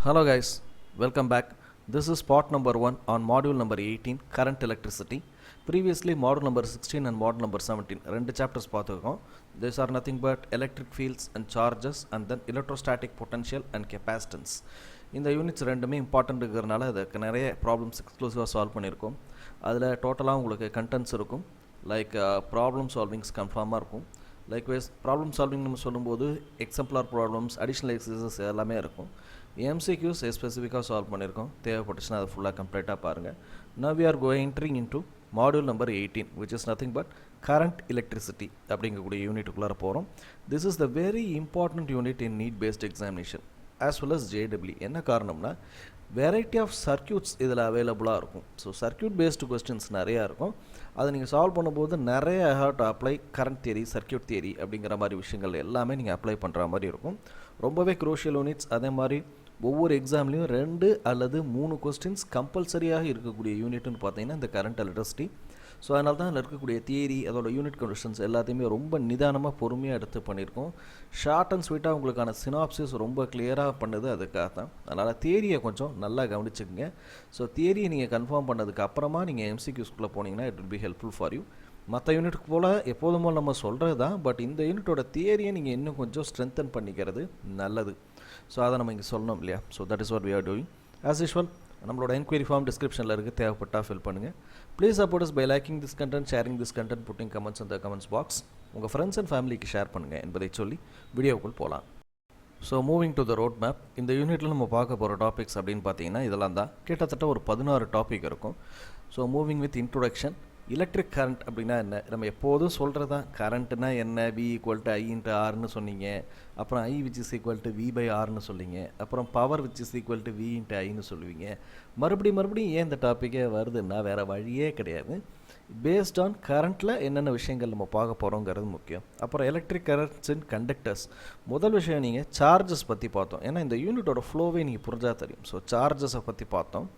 Hello guys, welcome back. This is part number 1 on module number 18, current electricity. Previously module number 16 and module number 17 ரெண்டு chapters பார்த்துருக்கோம். These are nothing but electric fields and charges and then electrostatic potential and capacitance. இந்த units ரெண்டுமே important இருக்கிறதுனால அதுக்கு நிறைய problems எக்ஸ்க்ளூசிவாக solve பண்ணியிருக்கோம். அதில் டோட்டலாக உங்களுக்கு கண்டென்ட்ஸ் இருக்கும். லைக் ப்ராப்ளம் சால்விங்ஸ் கன்ஃபார்மாக இருக்கும். லைக்வைஸ் ப்ராப்ளம் சால்விங் நம்ம சொல்லும்போது எக்ஸாம்பிளார் ப்ராப்ளம்ஸ் அடிஷ்னல் எக்ஸசைசஸ் எல்லாமே இருக்கும். MCQs ஸ்பெசிஃபிக்காக சால்வ் பண்ணியிருக்கோம். தேவைப்பட்டுச்சுன்னா அதை ஃபுல்லாக கம்ப்ளீட்டாக பாருங்கள். Now we are going entering into module number 18 which is nothing but current electricity அப்படிங்கக்கூடிய யூனிட்டுக்குள்ளார போகிறோம். This is the very important unit in NEET based examination as well as JEE. என்ன காரணம்னா வெரைட்டி ஆஃப் சர்க்யூட்ஸ் இதில் அவைலபிளாக இருக்கும். So circuit based questions நிறையா இருக்கும். அதை நீங்கள் சால்வ் பண்ணும்போது நிறைய have to apply current theory, circuit theory அப்படிங்கிற மாதிரி விஷயங்கள் எல்லாமே நீங்கள் அப்ளை பண்ணுற மாதிரி இருக்கும். ரொம்பவே குரூஷியல் யூனிட்ஸ். அதே மாதிரி ஒவ்வொரு எக்ஸாம்லேயும் 2 அல்லது 3 கொஸ்டின்ஸ் கம்பல்சரியாக இருக்கக்கூடிய யூனிட்னு பார்த்தீங்கன்னா இந்த கரண்ட் எலக்ட்ரிசிட்டி. ஸோ அதனால தான் அதில் இருக்கக்கூடிய தியரி, அதோட யூனிட் கண்டிஷன்ஸ் எல்லாத்தையுமே ரொம்ப நிதானமாக பொறுமையாக எடுத்து பண்ணியிருக்கோம். ஷார்ட் அண்ட் ஸ்வீட்டாக உங்களுக்கான சினாப்சிஸ் ரொம்ப கிளியராக பண்ணுது அதுக்காக தான். அதனால் தியரியை கொஞ்சம் நல்லா கவனிச்சுக்கோங்க. ஸோ தியரியை நீங்கள் கன்ஃபார்ம் பண்ணதுக்கு அப்புறமா நீங்கள் MCQஸ்குள்ளே போனீங்கன்னா it will be helpful for you. மற்ற யூனிட்டுக்கு போல் எப்போதும் நம்ம சொல்கிறது தான், பட் இந்த யூனிட்டோட தியரியை நீங்கள் இன்னும் கொஞ்சம் ஸ்ட்ரென்தன் பண்ணிக்கிறது நல்லது. ஸோ அதை நம்ம இங்கே சொல்லணும் இல்லையா. So that is what we are doing. As usual நம்மளோட என்கொயரி ஃபார்ம் டிஸ்கிரிப்ஷனில் இருக்குது, தேவைப்பட்டால் ஃபில் பண்ணுங்கள். Please support us by liking this content, sharing this content, putting comments in the comments box. உங்கள் ஃப்ரெண்ட்ஸ் அண்ட் ஃபேமிலிக்கு ஷேர் பண்ணுங்கள் என்பதை சொல்லி வீடியோக்குள் போகலாம். So moving to the road map. இந்த யூனிட்டில் நம்ம பார்க்க போகிற டாபிக்ஸ் அப்படின்னு பார்த்தீங்கன்னா இதெல்லாம் தான். கிட்டத்தட்ட ஒரு 16 டாபிக் இருக்கும். So moving with introduction. Electric current அப்படின்னா என்ன, நம்ம எப்போதும் சொல்கிறது தான். கரண்ட்னா என்ன, V = I × Rன்னு சொன்னீங்க. அப்புறம் I which is equal to V/Rன்னு சொல்லிங்க. அப்புறம் power which is equal to V × Iன்னு சொல்லுவீங்க. மறுபடியும் ஏன் இந்த டாப்பிக்கே வருதுன்னா வேறு வழியே கிடையாது. பேஸ்ட் ஆன் கரண்ட்டில் என்னென்ன விஷயங்கள் நம்ம பார்க்க போகிறோங்கிறது முக்கியம். அப்புறம் எலக்ட்ரிக் கரண்ட்ஸ் இன் கண்டக்டர்ஸ். முதல் விஷயம் நீங்கள் சார்ஜஸ் பற்றி பார்த்தோம். ஏன்னா இந்த யூனிட்டோட ஃப்ளோவே நீங்கள் புரிஞ்சால் தெரியும். ஸோ சார்ஜஸை பற்றி பார்த்தோம்.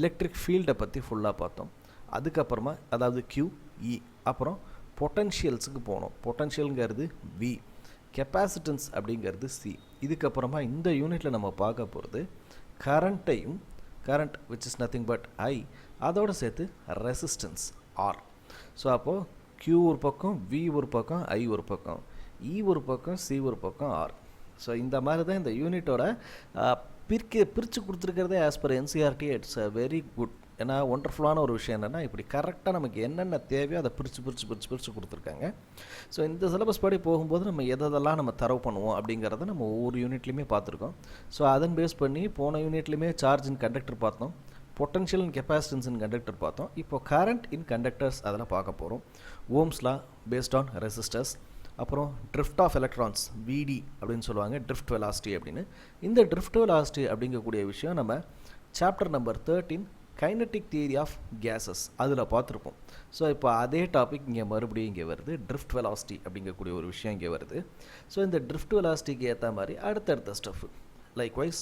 எலக்ட்ரிக் ஃபீல்டை பற்றி ஃபுல்லாக பார்த்தோம். அதுக்கப்புறமா அதாவது QE. அப்புறம் பொட்டன்ஷியல்ஸுக்கு போனோம். பொட்டன்ஷியலுங்கிறது V, கெப்பாசிட்டன்ஸ் அப்படிங்கிறது C. இதுக்கப்புறமா இந்த யூனிட்டில் நம்ம பார்க்க போகிறது கரண்ட்டையும், current which is nothing but I, அதோடு சேர்த்து ரெசிஸ்டன்ஸ் R. ஸோ அப்போது Q ஒரு பக்கம், V ஒரு பக்கம், I ஒரு பக்கம், E ஒரு பக்கம், C ஒரு பக்கம், R. ஸோ இந்த மாதிரி தான் இந்த யூனிட்டோட பிரித்து கொடுத்துருக்கிறதே as per NCERT. It's a very good. ஏன்னா ஒண்டர்ஃபுல்லான ஒரு விஷயம் என்னென்னா இப்படி கரெக்டாக நமக்கு என்னென்ன தேவையோ அதை பிரித்து கொடுத்துருக்காங்க. ஸோ இந்த சிலபஸ் படி போகும்போது நம்ம எதெல்லாம் நம்ம தரவு பண்ணுவோம் அப்படிங்கிறத நம்ம ஒவ்வொரு யூனிட்லையுமே பார்த்துருக்கோம். ஸோ அதன் பேஸ் பண்ணி போன யூனிட்லையுமே சார்ஜ் இன் கண்டக்டர் பார்த்தோம், potential in capacitance in conductor பார்த்தோம். இப்போ கரண்ட் இன் கண்டக்டர்ஸ் அதெல்லாம் பார்க்க போகிறோம். Ohm's law based on resistors. அப்புறம் ட்ரிஃப்ட் ஆஃப் எலக்ட்ரான்ஸ், VD அப்படின்னு சொல்லுவாங்க, ட்ரிஃப்ட் வெலாசிட்டி அப்படின்னு. இந்த ட்ரிஃப்ட் வெலாசிட்டி அப்படிங்கக்கூடிய விஷயம் நம்ம chapter number 13 kinetic theory of gases அதில் பார்த்துருப்போம். ஸோ இப்போ அதே டாபிக் இங்கே மறுபடியும் இங்கே வருது. ட்ரிஃப்ட் வெலாசிட்டி அப்படிங்கக்கூடிய ஒரு விஷயம் இங்கே வருது. ஸோ இந்த ட்ரிஃப்ட் வெலாசிட்டிக்கு ஏற்ற மாதிரி அடுத்தடுத்த ஸ்டெஃப் லைக்வைஸ்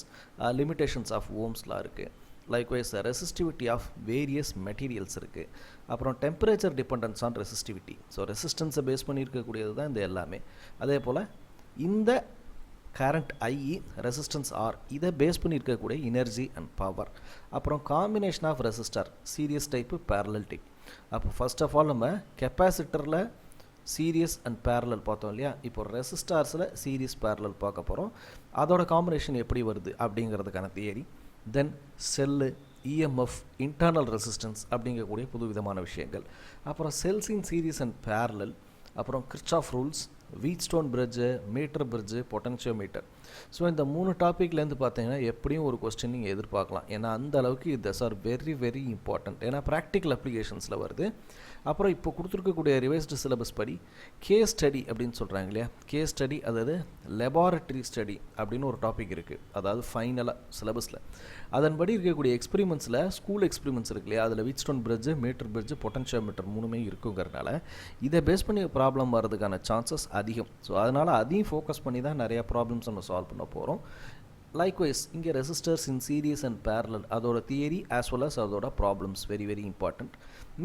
லிமிடேஷன்ஸ் ஆஃப் ஓம்ஸ்லாம் இருக்குது. Likewise resistivity of various materials இருக்குது. அப்புறம் temperature dependence on resistivity. So ரெசிஸ்டன்ஸை பேஸ் பண்ணி இருக்கக்கூடியது தான் இந்த எல்லாமே. அதே போல் இந்த கரண்ட் IE, ரெசிஸ்டன்ஸ் R, இதை பேஸ் பண்ணி இருக்கக்கூடிய எனர்ஜி அண்ட் பவர். அப்புறம் combination of resistor, series type, parallel type. அப்போ ஃபர்ஸ்ட் ஆஃப் ஆல் நம்ம கெப்பாசிட்டரில் சீரியஸ் அண்ட் பேரலல் பார்த்தோம் இல்லையா. இப்போ ரெசிஸ்டார்ஸில் சீரியஸ் பேரலல் பார்க்க போகிறோம். அதோட காம்பினேஷன் எப்படி வருது அப்படிங்கிறதுக்கான theory. Then cell, EMF, internal resistance அப்படிங்கக்கூடிய புது விதமான விஷயங்கள். அப்புறம் cells in series and parallel. அப்புறம் Kirchhoff rules, Wheatstone bridge, meter bridge, potentiometer. So இந்த 3 டாப்பிக்லேருந்து பார்த்தீங்கன்னா எப்படியும் ஒரு கொஸ்டின் நீங்கள் எதிர்பார்க்கலாம். ஏன்னா அந்த அளவுக்கு தஸ் ஆர் வெரி வெரி இம்பார்ட்டண்ட். ஏன்னா ப்ராக்டிக்கல் அப்ளிகேஷன்ஸில் வருது. அப்புறம் இப்போ கொடுத்துருக்கக்கூடிய ரிவைஸ்டு சிலபஸ் படி கேஸ் ஸ்டடி அப்படின்னு சொல்கிறாங்க இல்லையா. கேஸ் ஸ்டடி அதாவது லெபார்ட்டரி ஸ்டடி அப்படின்னு ஒரு டாபிக் இருக்குது. அதாவது ஃபைனலாக சிலபஸில் அதன்படி இருக்கக்கூடிய எக்ஸ்பெரிமெண்ட்ஸில் ஸ்கூல் எக்ஸ்பெரிமெண்ட்ஸ் இருக்கு இல்லையா, அதில் Wheatstone bridge, meter bridge, potentiometer 3மே இருக்குங்கிறதுனால இதை பேஸ் பண்ணி ப்ராப்ளம் வர்றதுக்கான சான்சஸ் அதிகம். ஸோ அதனால் அதையும் ஃபோக்கஸ் பண்ணி தான் நிறையா ப்ராப்ளம்ஸ் நம்ம சால்வ் பண்ண போகிறோம். லைக்வைஸ் இங்கே resistors in series and parallel அதோட தியரி ஆஸ் வெல் அஸ் அதோட ப்ராப்ளம்ஸ் வெரி வெரி இம்பார்ட்டண்ட்.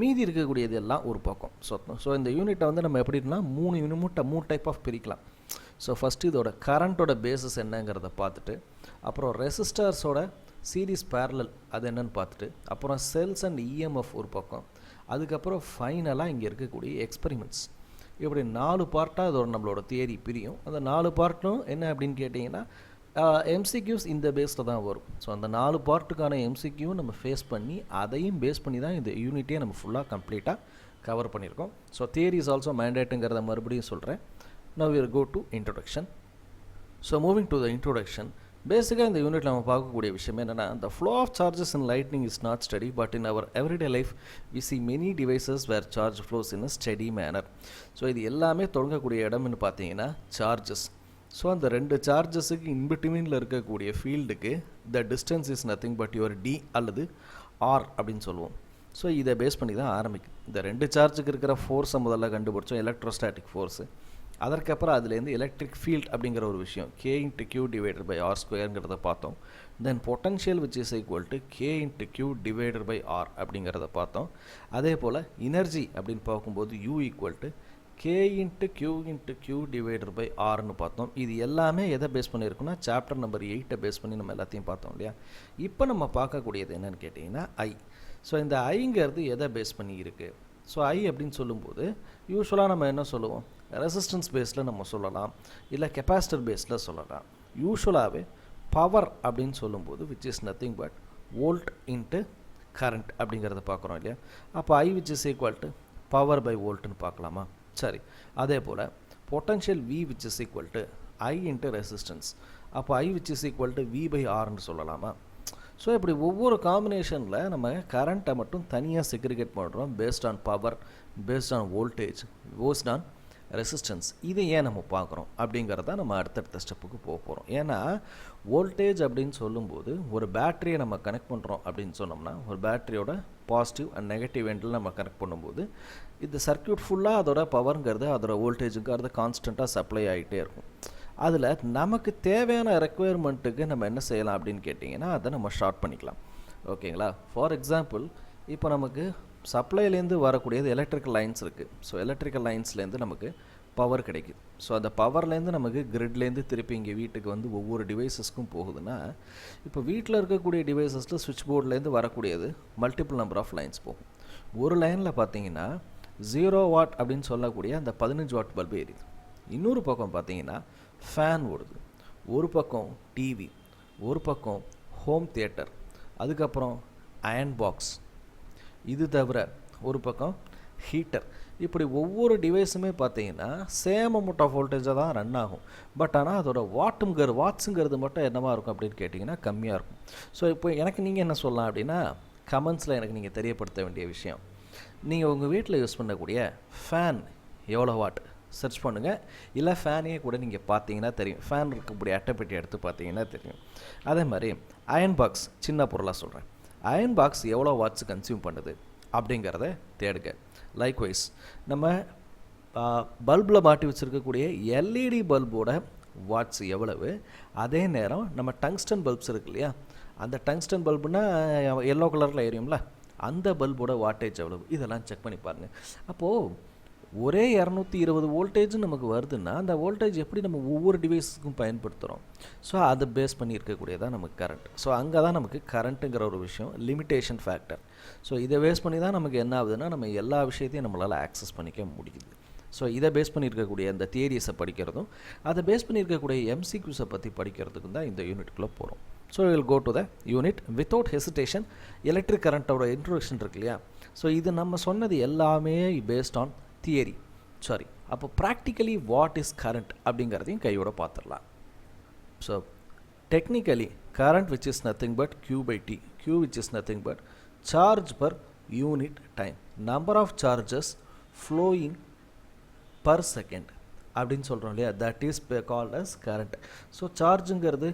மீதி இருக்கக்கூடியது எல்லாம் ஒரு பக்கம். ஸோ இந்த யூனிட்டை வந்து நம்ம எப்படின்னா 3 டைப் ஆஃப் பிரிக்கலாம். ஸோ ஃபஸ்ட்டு இதோட கரண்ட்டோட பேஸஸ் என்னங்கிறத பார்த்துட்டு அப்புறம் ரெசிஸ்டர்ஸோட சீரிஸ் பேரலல் அது என்னன்னு பார்த்துட்டு அப்புறம் செல்ஸ் அண்ட் இஎம்எஃப் ஒரு பக்கம், அதுக்கப்புறம் ஃபைனலாக இங்கே இருக்கக்கூடிய எக்ஸ்பெரிமெண்ட்ஸ். இப்படி 4 பார்ட்டாக அது ஒரு நம்மளோட தியரி பிரியும். அந்த 4 பார்ட்டும் என்ன அப்படின்னு கேட்டிங்கன்னா எம்சிக்யூஸ் இந்த பேஸில் தான் வரும். ஸோ அந்த 4 பார்ட்டுக்கான எம்சிக்யூ நம்ம ஃபேஸ் பண்ணி அதையும் பேஸ் பண்ணி தான் இந்த யூனிட்டே நம்ம ஃபுல்லாக கம்ப்ளீட்டாக கவர் பண்ணியிருக்கோம். ஸோ தியரி இஸ் ஆல்சோ மேண்டேட்டுங்கிறத மறுபடியும் சொல்கிறேன். Now we will go to introduction. So moving to the introduction, பேசிக்காக இந்த யூனிட்டில் நம்ம பார்க்கக்கூடிய விஷயம் என்னென்னா, the flow of charges in lightning is not steady, but in our everyday life we see many devices where charge flows in a steady manner. So இது எல்லாமே தொடங்கக்கூடிய இடம்னு பார்த்தீங்கன்னா சார்ஜஸ். ஸோ அந்த 2 சார்ஜஸுக்கு இன்பிட்வீனில் இருக்கக்கூடிய ஃபீல்டுக்கு the distance is nothing but your D அல்லது ஆர் அப்படின்னு சொல்லுவோம். ஸோ இதை பேஸ் பண்ணி தான் ஆரம்பிக்கும். இந்த 2 சார்ஜுக்கு இருக்கிற ஃபோர்ஸை முதல்ல கண்டுபிடிச்சோம், எலக்ட்ரோஸ்டாட்டிக் ஃபோர்ஸு. அதற்கப்புறம் அதுலேருந்து எலக்ட்ரிக் ஃபீல்ட் அப்படிங்கிற ஒரு விஷயம் K × Q / R ஸ்கொயருங்கிறத பார்த்தோம். Then potential which is equal to K × Q / R அப்படிங்கிறத பார்த்தோம். அதே போல் எனர்ஜி அப்படின்னு பார்க்கும்போது U = K × Q × Q / Rன்னு பார்த்தோம். இது எல்லாமே எதை பேஸ் பண்ணியிருக்குன்னா சாப்டர் நம்பர் 8 பேஸ் பண்ணி நம்ம எல்லாத்தையும் பார்த்தோம் இல்லையா. இப்போ நம்ம பார்க்கக்கூடியது என்னென்னு கேட்டிங்கன்னா I. ஸோ இந்த ஐங்கிறது எதை பேஸ் பண்ணி இருக்குது? ஸோ ஐ அப்படின்னு சொல்லும்போது யூஸ்வலாக நம்ம என்ன சொல்லுவோம், ரெசிஸ்டன்ஸ் பேஸில் நம்ம சொல்லலாம், இல்லை கெப்பாசிட்டர் பேஸில் சொல்லலாம். யூஸ்வலாகவே பவர் அப்படின்னு சொல்லும்போது which is nothing but volt into current அப்படிங்கிறத பார்க்குறோம் இல்லையா. அப்போ I which is equal to power by வோல்ட்டுன்னு பார்க்கலாமா? சரி. அதே போல் potential V which is equal to I into resistance. அப்போ I which is equal to V by Rன்னு சொல்லலாமா? ஸோ இப்படி ஒவ்வொரு காம்பினேஷனில் நம்ம கரண்ட்டை மட்டும் தனியாக செக்ரிகேட் பண்ணுறோம் based on power, based on voltage, paste on resistance. இதை ஏன் நம்ம பார்க்குறோம் அப்படிங்கிறத நம்ம அடுத்தடுத்த ஸ்டெப்புக்கு போக போகிறோம். ஏன்னா வோல்டேஜ் அப்படின்னு சொல்லும்போது ஒரு பேட்டரியை நம்ம கனெக்ட் பண்ணுறோம் அப்படின்னு சொன்னோம்னா ஒரு பேட்டரியோட பாசிட்டிவ் அண்ட் நெகட்டிவ் எண்டில் நம்ம கனெக்ட் பண்ணும்போது இந்த சர்க்யூட் ஃபுல்லாக அதோட பவருங்கிறது அதோட வோல்டேஜுங்கிறது கான்ஸ்டண்ட்டாக சப்ளை ஆகிட்டே இருக்கும். அதில் நமக்கு தேவையான ரெக்குயர்மெண்ட்டுக்கு நம்ம என்ன செய்யலாம் அப்படின்னு கேட்டிங்கன்னா அதை நம்ம ஷார்ட் பண்ணிக்கலாம். ஓகேங்களா? ஃபார் எக்ஸாம்பிள் இப்போ நமக்கு சப்ளைலேருந்து வரக்கூடியது எலக்ட்ரிக்கல் லைன்ஸ் இருக்குது. ஸோ எலக்ட்ரிக்கல் லைன்ஸ்லேருந்து நமக்கு பவர் கிடைக்குது. ஸோ அந்த பவர்லேருந்து நமக்கு கிரிட்லேருந்து திருப்பி இங்கே வீட்டுக்கு வந்து ஒவ்வொரு டிவைசஸ்க்கும் போகுதுன்னா இப்போ வீட்டில் இருக்கக்கூடிய டிவைசஸில் சுவிட்ச் போர்ட்லேருந்து வரக்கூடியது மல்டிபிள் நம்பர் ஆஃப் லைன்ஸ் போகும். ஒரு லைனில் பார்த்தீங்கன்னா 0 வாட் அப்படின்னு சொல்லக்கூடிய அந்த 15 வாட் பல்பு எரியுது. இன்னொரு பக்கம் பார்த்தீங்கன்னா ஃபேன் ஓடுது, ஒரு பக்கம் டிவி, ஒரு பக்கம் ஹோம் தியேட்டர், அதுக்கப்புறம் அயன் பாக்ஸ், இது தவிர ஒரு பக்கம் ஹீட்டர். இப்படி ஒவ்வொரு டிவைஸுமே பார்த்தீங்கன்னா சேம் அமௌண்ட் ஆஃப் வோல்டேஜாக தான் ரன் ஆகும். பட் ஆனால் அதோட வாட்ஸுங்கிறது மட்டும் என்னவாக இருக்கும் அப்படின்னு கேட்டிங்கன்னா கம்மியாக இருக்கும். ஸோ இப்போ எனக்கு நீங்கள் என்ன சொல்லலாம் அப்படின்னா கமெண்ட்ஸில் எனக்கு நீங்கள் தெரியப்படுத்த வேண்டிய விஷயம், நீங்கள் உங்கள் வீட்டில் யூஸ் பண்ணக்கூடிய ஃபேன் எவ்வளோ வாட் சர்ச் பண்ணுங்கள். இல்லை ஃபேனையே கூட நீங்கள் பார்த்தீங்கன்னா தெரியும், ஃபேன் இருக்கக்கூடிய அட்டைப்பெட்டி எடுத்து பார்த்தீங்கன்னா தெரியும். அதே மாதிரி அயன் பாக்ஸ், சின்ன பொருளாக சொல்கிறேன், அயன் பாக்ஸ் எவ்வளோ வாட்ஸ் கன்சியூம் பண்ணுது அப்படிங்கிறத தேடுங்க. லைக்வைஸ் நம்ம பல்பில் மாட்டி வச்சுருக்கக்கூடிய எல்இடி பல்போட வாட்ஸ் எவ்வளவு, அதே நேரம் நம்ம டங்ஸ்டன் பல்ப்ஸ் இருக்கு இல்லையா, அந்த டங்ஸ்டன் பல்புனா எல்லோ கலரில் எரியும்ல, அந்த பல்போட வாட்டேஜ் எவ்வளவு, இதெல்லாம் செக் பண்ணி பாருங்கள். அப்போது ஒரே 220 வோல்டேஜ் நமக்கு வருதுன்னா அந்த வோல்டேஜ் எப்படி நம்ம ஒவ்வொரு டிவைஸுக்கும் பயன்படுத்துகிறோம். ஸோ அதை பேஸ் பண்ணி இருக்கக்கூடியதான் நமக்கு கரண்ட். ஸோ அங்கே தான் நமக்கு கரண்ட்டுங்கிற ஒரு விஷயம் லிமிட்டேஷன் ஃபேக்டர். ஸோ இதை பேஸ் பண்ணி தான் நமக்கு என்ன ஆகுதுன்னா நம்ம எல்லா விஷயத்தையும் நம்மளால் ஆக்சஸ் பண்ணிக்க முடியுது. ஸோ இதை பேஸ் பண்ணியிருக்கக்கூடிய அந்த தியரிஸை படிக்கிறதும் அதை பேஸ் பண்ணியிருக்கக்கூடிய எம்சிக்யூஸை பற்றி படிக்கிறதுக்கும் தான் இந்த யூனிட்டுக்குள்ளே போகிறோம். So will go to the unit without hesitation. Electric கரண்ட்டோட இன்ட்ரோடக்ஷன் இருக்கு இல்லையா. ஸோ இது நம்ம சொன்னது எல்லாமே பேஸ்ட் ஆன் தியரி. சாரி, அப்போ ப்ராக்டிக்கலி வாட் இஸ் கரண்ட் அப்படிங்கிறதையும் கையோட பார்த்துடலாம். So technically current which is nothing but Q/T, Q which is nothing but charge per unit time, number of charges flowing per second அப்படின்னு சொல்கிறோம் இல்லையா, that is called as current. So சார்ஜுங்கிறது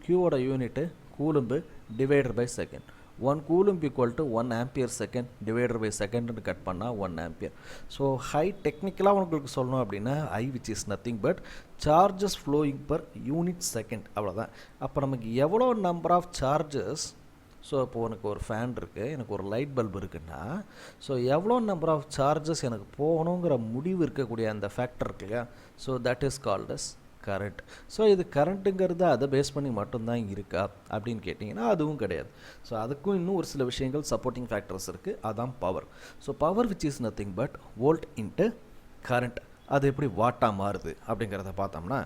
Qவோட unit coulomb divider by second. 1 coulomb equal to 1 ampere second divider by செகண்ட்னு cut பண்ணால் 1 ampere. So ஹை டெக்னிக்கலாக உங்களுக்கு சொல்லணும் அப்படின்னா I which is nothing but charges flowing per unit second, அவ்வளோதான். அப்போ நமக்கு எவ்வளோ நம்பர் ஆஃப் சார்ஜஸ், ஸோ இப்போது எனக்கு ஒரு ஃபேன் இருக்குது, எனக்கு ஒரு லைட் பல்ப் இருக்குன்னா ஸோ எவ்வளோ நம்பர் ஆஃப் சார்ஜஸ் எனக்கு போகணுங்கிற முடிவு இருக்கக்கூடிய அந்த ஃபேக்டர் இருக்கு இல்லையா, so that is called as current. So இது கரண்ட்டுங்கிறது அதை பேஸ் பண்ணி மட்டும்தான் இருக்கா அப்படின்னு கேட்டிங்கன்னா அதுவும் கிடையாது. ஸோ அதுக்கும் இன்னும் ஒரு சில விஷயங்கள் சப்போர்ட்டிங் ஃபேக்டர்ஸ் இருக்குது. அதான் power. So power which is nothing but volt into current. அது எப்படி வாட்டாக மாறுது அப்படிங்கிறத பார்த்தோம்னா,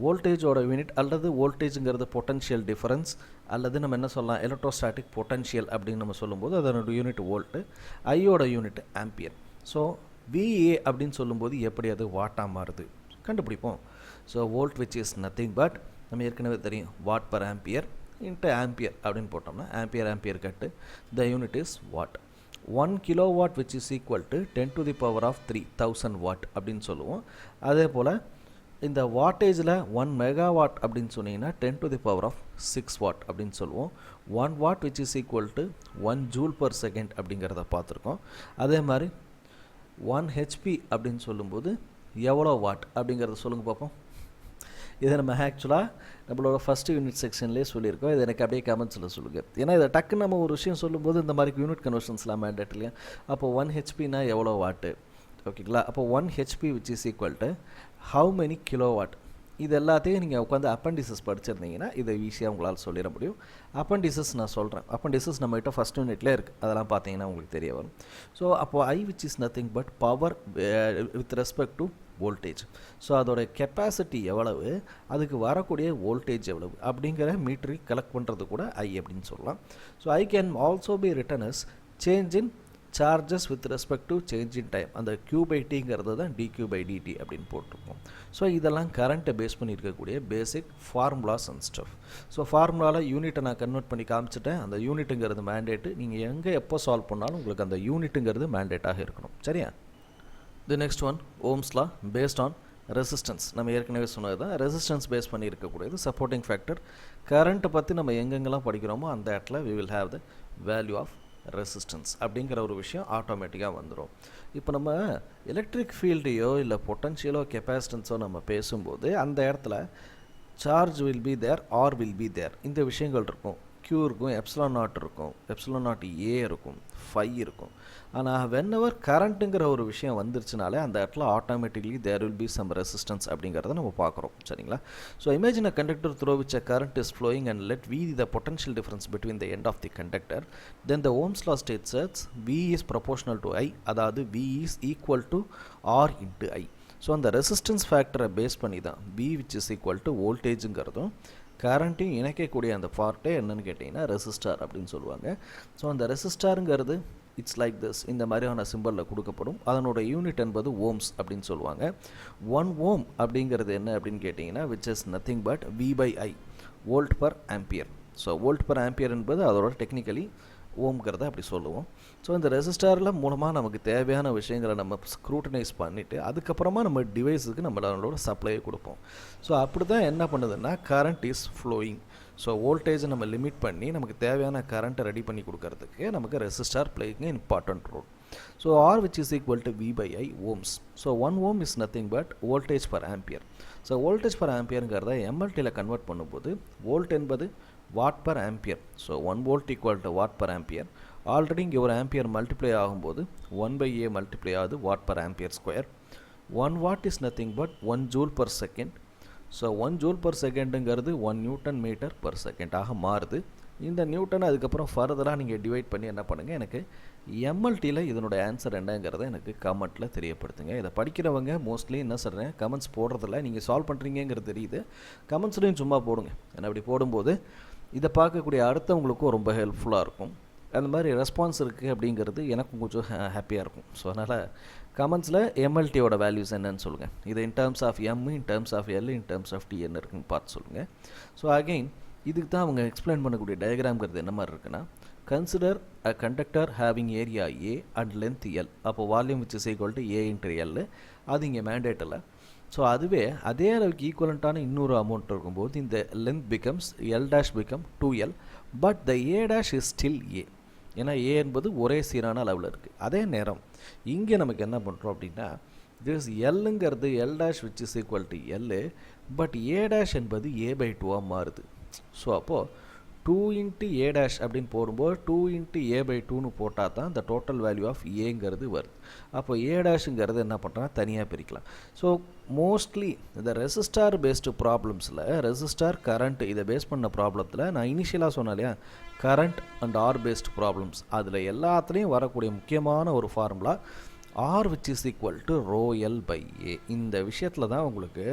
வோல்டேஜோட யூனிட் அல்லது வோல்டேஜுங்கிறது பொட்டன்ஷியல் டிஃபரன்ஸ் அல்லது நம்ம என்ன சொல்லலாம் எலக்ட்ரோஸ்டாட்டிக் பொட்டன்ஷியல் அப்படின்னு நம்ம சொல்லும்போது அதனோட யூனிட் வோல்ட்டு, ஐயோட யூனிட் ஆம்பியர். ஸோ விஏ அப்படின்னு சொல்லும்போது எப்படி அது வாட்டாக மாறுது கண்டுபிடிப்போம். So volt which is nothing but நம்ம ஏற்கனவே தெரியும் watt per ampere into ampere அப்படின்னு போட்டோம்னா ampere cut the unit is watt. 1 kilowatt which is equal to 10 to the power of 3000 watt அப்படின்னு சொல்லுவோம். அதே போல் இந்த வாட்டேஜில் 1 மெகாவாட் அப்படின்னு சொன்னீங்கன்னா 10 to the power of 6 what அப்படின்னு சொல்லுவோம். 1 what which is equal to 1 joule per second அப்படிங்கிறத பார்த்துருக்கோம். அதே மாதிரி 1 ஹெச்பி அப்படின்னு சொல்லும்போது எவ்வளோ வாட் அப்படிங்கிறத சொல்லுங்கள் பார்ப்போம். இதை நம்ம ஆக்சுவலாக நம்மளோட ஃபஸ்ட்டு யூனிட் செக்ஷன்லேயே சொல்லியிருக்கோம். இது எனக்கு அப்படியே கமெண்ட்ஸில் சொல்லுங்கள். ஏன்னா இதை டக்குன்னு நம்ம ஒரு விஷயம் சொல்லும்போது இந்த மாதிரி யூனிட் கன்வர்ஷன்ஸ்லாம் மேண்டேட் இல்லையா. அப்போ 1 ஹெச்பினா எவ்வளோ வாட்டு, ஓகேங்களா. அப்போ 1 HP which is equal to how many kilowatt. இது எல்லாத்தையும் நீங்கள் உட்காந்து அப்பண்டிசஸ் படிச்சிருந்தீங்கன்னா இதை ஈஸியாக உங்களால் சொல்லிட முடியும். அப்பண்டிசஸ் நான் சொல்கிறேன். அப்பண்டிசஸ் நம்மகிட்ட ஃபஸ்ட் யூனிட்லேயே இருக்குது. அதெல்லாம் பார்த்தீங்கன்னா உங்களுக்கு தெரிய வரும். ஸோ அப்போது I which is nothing but power with respect to voltage. So அதோட கெப்பாசிட்டி எவ்வளவு, அதுக்கு வரக்கூடிய வோல்டேஜ் எவ்வளவு அப்படிங்கிற மீட்டரி கலெக்ட் பண்ணுறது கூட ஐ அப்படின்னு சொல்லலாம். So I can also be written as change in charges with respect to change in time. அந்த Q பை டிங்கிறது தான் dQ பை dt அப்படின்னு போட்டிருக்கோம். ஸோ இதெல்லாம் கரண்ட்டை பேஸ் பண்ணி இருக்கக்கூடிய பேசிக் ஃபார்முலாஸ் அண்ட் ஸ்டஃப். ஸோ ஃபார்முலாவில் யூனிட்டை நான் கன்வெர்ட் பண்ணி காமிச்சிட்டேன். அந்த யூனிட்டுங்கிறது மேண்டேட்டு. நீங்கள் எங்கே எப்போ சால்வ் பண்ணாலும் உங்களுக்கு அந்த யூனிட்டுங்கிறது மேண்டேட்டாக இருக்கணும். சரியா. The next one Ohm's law based on resistance. நம்ம ஏற்கனவே சொன்னது தான் ரெசிஸ்டன்ஸ் பேஸ் பண்ணி இருக்கக்கூடியது சப்போர்ட்டிங் ஃபேக்டர். கரண்ட்டை பற்றி நம்ம எங்கெங்கெல்லாம் படிக்கிறோமோ அந்த இடத்துல we will have the value of resistance அப்படிங்கிற ஒரு விஷயம் ஆட்டோமேட்டிக்காக வந்துடும். இப்போ நம்ம எலக்ட்ரிக் ஃபீல்டையோ இல்லை பொட்டன்ஷியலோ கெப்பாசிட்டன்ஸோ நம்ம பேசும்போது அந்த இடத்துல charge will be there or will be there இந்த விஷயங்கள் இருக்கும். Q இருக்கும், எப்சிலான் நாட் இருக்கும், எப்சிலான் நாட் ஏ இருக்கும், ஃபை இருக்கும். ஆனால் வென்எவர் கரண்ட்டுங்கிற ஒரு விஷயம் வந்துருச்சுனாலே அந்த இடத்துல automatically there will be some resistance அப்படிங்கிறத நம்ம பார்க்குறோம். சரிங்களா. So imagine a conductor through which a current is flowing and let V the potential difference between the end of the conductor. Then the Ohm's law states that V is proportional to I, அதாவது V is equal to R into I. So அந்த resistance ஃபேக்டரை base பண்ணி தான் V which is equal to வோல்டேஜுங்கிறதும் கரண்ட்டையும் இணைக்கக்கூடிய அந்த பார்ட்டே என்னன்னு கேட்டிங்கன்னா resistor அப்படின்னு சொல்லுவாங்க. ஸோ அந்த ரெசிஸ்டாருங்கிறது இட்ஸ் லைக் திஸ், இந்த மாதிரியான சிம்பலில் கொடுக்கப்படும். அதனோட யூனிட் என்பது ஓம்ஸ் அப்படின்னு சொல்லுவாங்க. 1 ஓம் அப்படிங்கிறது என்ன அப்படின்னு கேட்டிங்கன்னா which is nothing but V by I, volt per ampere. So volt per ampere என்பது அதோட டெக்னிக்கலி ஓம்ங்கிறத அப்படி சொல்லுவோம். ஸோ இந்த ரெசிஸ்டாரில் மூலமாக நமக்கு தேவையான விஷயங்களை நம்ம ஸ்க்ரூட்டனைஸ் பண்ணிவிட்டு அதுக்கப்புறமா நம்ம டிவைஸுக்கு நம்மளோட சப்ளையை கொடுப்போம். ஸோ அப்படி தான் என்ன பண்ணுதுன்னா கரண்ட் இஸ் ஃப்ளோயிங். ஸோ வோல்டேஜை நம்ம லிமிட் பண்ணி நமக்கு தேவையான கரண்ட்டை ரெடி பண்ணி கொடுக்கறதுக்கு நமக்கு resistor playing important role. So R which is equal to V by I ohms. So 1 ohm is nothing but voltage per ampere. So voltage per ampereங்கிறத MLTயில் கன்வெர்ட் பண்ணும்போது வோல்ட் என்பது watt per ampere. So 1 volt equal to watt per ampere. Already இங்கே ஒரு ampere multiply ஆகும்போது 1 by A multiply ஆகுது watt per ampere square. 1 watt is nothing but 1 joule per second. So 1 joule per secondங்கிறது 1 newton metre per second ஆக மாறுது. இந்த Newton அதுக்கப்புறம் ஃபர்தராக நீங்கள் டிவைட் பண்ணி என்ன பண்ணுங்கள், எனக்கு எம்எல்டியில் இதனோட ஆன்சர் என்னங்கிறத எனக்கு கமெண்ட்டில் தெரியப்படுத்துங்க. இதை படிக்கிறவங்க மோஸ்ட்லி என்ன சொல்கிறேன் கமெண்ட்ஸ் போடுறதில்ல, நீங்கள் சால்வ் பண்ணுறீங்கிறது தெரியுது, கமெண்ட்ஸ்லையும் சும்மா போடுங்க. ஏன்னா அப்படி போடும்போது இதை பார்க்கக்கூடிய அடுத்தவங்களுக்கும் ரொம்ப ஹெல்ப்ஃபுல்லாக இருக்கும். அந்த மாதிரி ரெஸ்பான்ஸ் இருக்குது அப்படிங்கிறது எனக்கும் கொஞ்சம் ஹாப்பியாக இருக்கும். ஸோ அதனால் கமெண்ட்ஸில் எம்எல்டியோட வேல்யூஸ் என்னன்னு சொல்லுங்கள். இது in terms of M, in terms of L, in terms of T என்ன இருக்குன்னு பார்த்து சொல்லுங்கள். ஸோ அகெயின் இதுக்கு தான் அவங்க எக்ஸ்பிளைன் பண்ணக்கூடிய டயக்ராம்ங்கிறது என்ன மாதிரி இருக்குன்னா, consider a conductor having area A and length L. அப்போ volume which is equal to A into L. அது இங்கே மேண்டேட்டில். ஸோ அதுவே அதே அளவுக்கு ஈக்குவலண்ட்டான இன்னொரு அமௌண்ட் இருக்கும்போது இந்த length becomes L dash become 2L, but the A dash is still A. ஏன்னா ஏ என்பது ஒரே சீரான அளவில் இருக்குது. அதே நேரம் இங்கே நமக்கு என்ன பண்ணுறோம் அப்படின்னா, திஸ் எல்லுங்கிறது L dash which is equal to L, but A dash என்பது ஏ பை 2ஆக மாறுது. ஸோ அப்போது 2 into a dash அப்படின்னு போடும்போது 2 into a by 2னு போட்டால் தான் the total value of aங்கிறது வருது. அப்போ a dashங்கிறது என்ன பண்ணுறோன்னா தனியாக பிரிக்கலாம். ஸோ மோஸ்ட்லி இந்த ரெசிஸ்டார் பேஸ்டு ப்ராப்ளம்ஸில் ரெசிஸ்டார் கரண்ட் இதை பேஸ் பண்ண ப்ராப்ளத்தில் நான் இனிஷியலாக சொன்னேன் இல்லையா, current and R based problems அதில் எல்லாத்துலேயும் வரக்கூடிய முக்கியமான ஒரு formula R which is equal to rho L by A. இந்த விஷயத்தில் தான் உங்களுக்கு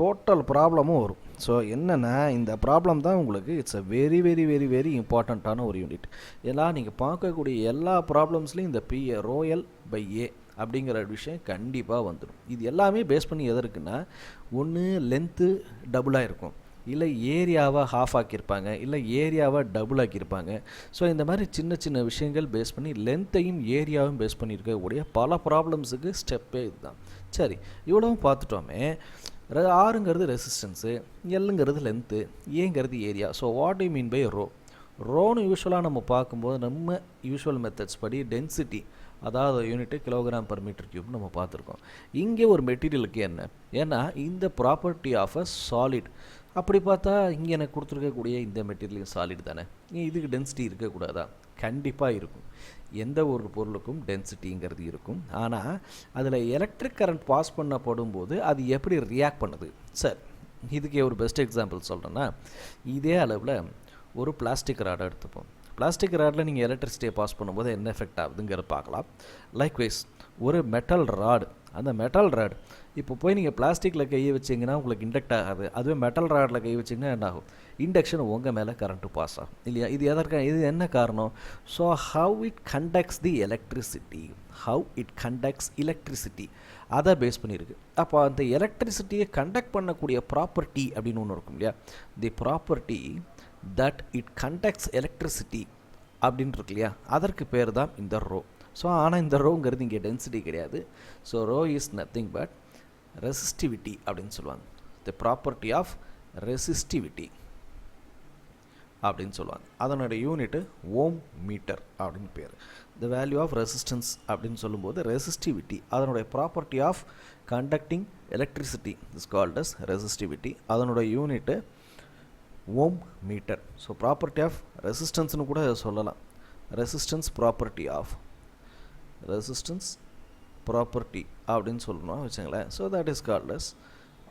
டோட்டல் ப்ராப்ளமும் வரும். ஸோ என்னென்னா இந்த ப்ராப்ளம் தான் உங்களுக்கு it's a very very very very இம்பார்ட்டண்ட்டான ஒரு யூனிட். ஏன்னா நீங்கள் பார்க்கக்கூடிய எல்லா ப்ராப்ளம்ஸ்லையும் இந்த ரோயல் பை ஏ அப்படிங்கிற விஷயம் கண்டிப்பாக வந்துடும். இது எல்லாமே பேஸ் பண்ணி எது இருக்குன்னா, ஒன்று லென்த்து டபுளாக இருக்கும், இல்லை ஏரியாவை ஹாஃப் ஆக்கியிருப்பாங்க, இல்லை ஏரியாவை டபுள் ஆக்கியிருப்பாங்க. ஸோ இந்த மாதிரி சின்ன சின்ன விஷயங்கள் பேஸ் பண்ணி லென்த்தையும் ஏரியாவும் பேஸ் பண்ணியிருக்கக்கூடிய பல ப்ராப்ளம்ஸுக்கு ஸ்டெப்பே இதுதான். சரி, இவ்வளவும் பார்த்துட்டோமே. ஆறுங்கிறது ரெசிஸ்டன்ஸு, எல்லுங்கிறது லென்த்து, ஏங்கிறது area. So what you mean by rho? ரோன்னு யூஸ்வலாக நம்ம பார்க்கும்போது நம்ம யூஸ்வல் மெத்தட்ஸ் படி டென்சிட்டி, அதாவது unit kilogram per metre cube நம்ம பார்த்துருக்கோம். இங்கே ஒரு மெட்டீரியலுக்கு என்ன, ஏன்னா இந்த ப்ராப்பர்ட்டி ஆஃப் அ சாலிட். அப்படி பார்த்தா இங்கே எனக்கு கொடுத்துருக்கக்கூடிய இந்த மெட்டீரியல் சாலிட் தானே, இதுக்கு டென்சிட்டி இருக்கக்கூடாதா? கண்டிப்பாக இருக்கும். எந்த ஒரு பொருளுக்கும் டென்சிட்டிங்கிறது இருக்கும். ஆனால் அதில் எலக்ட்ரிக் கரண்ட் பாஸ் பண்ணப்படும் போது அது எப்படி ரியாக்ட் பண்ணுது? சார், இதுக்கு ஒரு பெஸ்ட் எக்ஸாம்பிள் சொல்கிறேன்னா, இதே அளவில் ஒரு பிளாஸ்டிக் ராடை எடுத்துப்போம். பிளாஸ்டிக் ராடில் நீங்கள் எலக்ட்ரிசிட்டியை பாஸ் பண்ணும்போது என்ன எஃபெக்ட் ஆகுதுங்கிறத பார்க்கலாம். லைக்வைஸ் ஒரு மெட்டல் ராடு, அந்த மெட்டல் ராடு இப்போ போய் நீங்கள் பிளாஸ்டிக்கில் கையை வச்சிங்கன்னா உங்களுக்கு இண்டக்ட் ஆகாது. அதுவே மெட்டல் ராடில் கை வச்சிங்கன்னா என்ன ஆகும்? இண்டக்ஷன் உங்கள் மேலே கரண்ட்டு பாஸ் ஆகும் இல்லையா? இது எதற்காக? இது என்ன காரணம்? So how it conducts the electricity, how it conducts electricity, அதை பேஸ் பண்ணியிருக்கு. அப்போ அந்த எலக்ட்ரிசிட்டியை கண்டக்ட் பண்ணக்கூடிய ப்ராப்பர்ட்டி அப்படின்னு ஒன்று இருக்கும் இல்லையா, the property that it conducts electricity அப்படின்னு இருக்கு இல்லையா, அதற்கு பேர் தான் இந்த ரோ. ஸோ ஆனால் இந்த ரோங்கிறது இங்கே டென்சிட்டி கிடையாது. So rho is nothing but resistivity அப்படின்னு சொல்லுவாங்க. தி ப்ராப்பர்ட்டி ஆஃப் ரெசிஸ்டிவிட்டி அப்படின்னு சொல்லுவாங்க. அதனுடைய யூனிட்டு ஓம் மீட்டர் அப்படின்னு பேர். த வேல்யூ ஆஃப் ரெசிஸ்டன்ஸ் அப்படின்னு சொல்லும்போது ரெசிஸ்டிவிட்டி, அதனுடைய property of conducting electricity is called as resistivity. அதனுடைய unit ohm metre. So property of ரெசிஸ்டன்ஸ்னு கூட சொல்லலாம். Resistance property of resistance property அப்படின்னு சொல்லணும் வச்சுங்களேன். So that is called as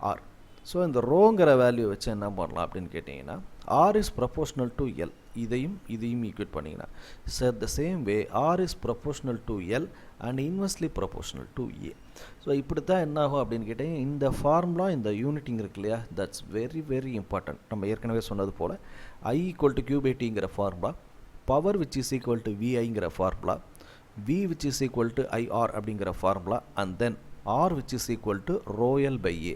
R. So இந்த ரோங்கிற வேல்யூ வச்சு என்ன பண்ணலாம் அப்படின்னு கேட்டிங்கன்னா, R is proportional to L, இதையும் ஈக்குவேட் பண்ணிங்கன்னா sir the same way R is proportional to L and inversely proportional to A. So இப்படி தான் என்ன ஆகும் அப்படின்னு கேட்டிங்கன்னா, இந்த ஃபார்முலா இந்த யூனிட்டிங் இருக்கு இல்லையா, தட்ஸ் வெரி வெரி இம்பார்ட்டன்ட். நம்ம ஏற்கனவே சொன்னது போல் I = Q/Tங்கிற formula, power which is equal to VIங்கிற formula, V which is equal to IR அப்படிங்கிற formula, and then R which is equal to ρl by A.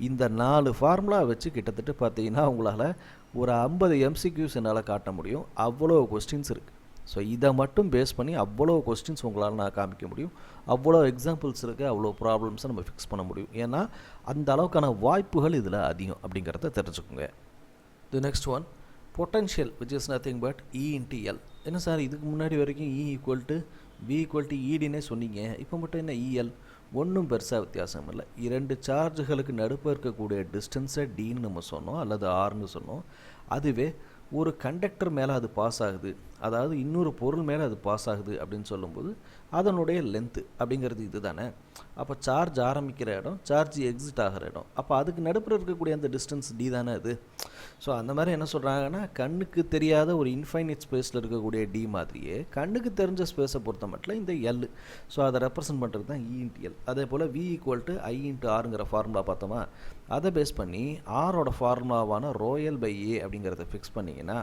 இந்த 4 ஃபார்முலா வச்சு கிட்டத்தட்ட பார்த்தீங்கன்னா உங்களால் ஒரு 50 MCQs என்னால் காட்ட முடியும். அவ்வளோ கொஸ்டின்ஸ் இருக்குது. ஸோ இதை மட்டும் பேஸ் பண்ணி அவ்வளோ கொஸ்டின்ஸ் உங்களால் நான் காமிக்க முடியும். அவ்வளோ எக்ஸாம்பிள்ஸ் இருக்குது, அவ்வளோ ப்ராப்ளம்ஸை நம்ம ஃபிக்ஸ் பண்ண முடியும். ஏன்னா அந்த அளவுக்கான வாய்ப்புகள் இதில் அதிகம் அப்படிங்கிறத தெரிஞ்சுக்கோங்க. தி next one, potential which is nothing but E into L. என்ன சார், இதுக்கு முன்னாடி வரைக்கும் E = V = EDனே சொன்னீங்க, இப்போ மட்டும் என்ன EL? ஒன்றும் பெருசாக வித்தியாசம் இல்லை. இரண்டு சார்ஜுகளுக்கு நடுப்ப இருக்கக்கூடிய டிஸ்டன்ஸை Dன்னு நம்ம சொன்னோம் அல்லது Rன்னு சொன்னோம். அதுவே ஒரு கண்டக்டர் மேலே அது பாஸ் ஆகுது, அதாவது இன்னொரு பொருள் மேலே அது பாஸ் ஆகுது அப்படின்னு சொல்லும்போது அதனுடைய லென்த்து அப்படிங்கிறது இது தானே. அப்போ சார்ஜ் ஆரம்பிக்கிற இடம், சார்ஜ் எக்ஸிட் ஆகிற இடம், அப்போ அதுக்கு நடுப்புற இருக்கக்கூடிய அந்த டிஸ்டன்ஸ் D தானே அது. ஸோ அந்த மாதிரி என்ன சொல்கிறாங்கன்னா, கண்ணுக்கு தெரியாத ஒரு இன்ஃபைனைட் ஸ்பேஸில் இருக்கக்கூடிய D மாதிரியே கண்ணுக்கு தெரிஞ்ச ஸ்பேஸை பொறுத்த மட்டும் இந்த L. ஸோ அதை ரெப்ரசன்ட் பண்ணுறது தான் E into L. அதே போல் V = I into Rங்கிற ஃபார்முலா பார்த்தோமா, அதை பேஸ் பண்ணி ஆரோட ஃபார்முலாவான ρl by A அப்படிங்கிறத ஃபிக்ஸ் பண்ணிங்கன்னா,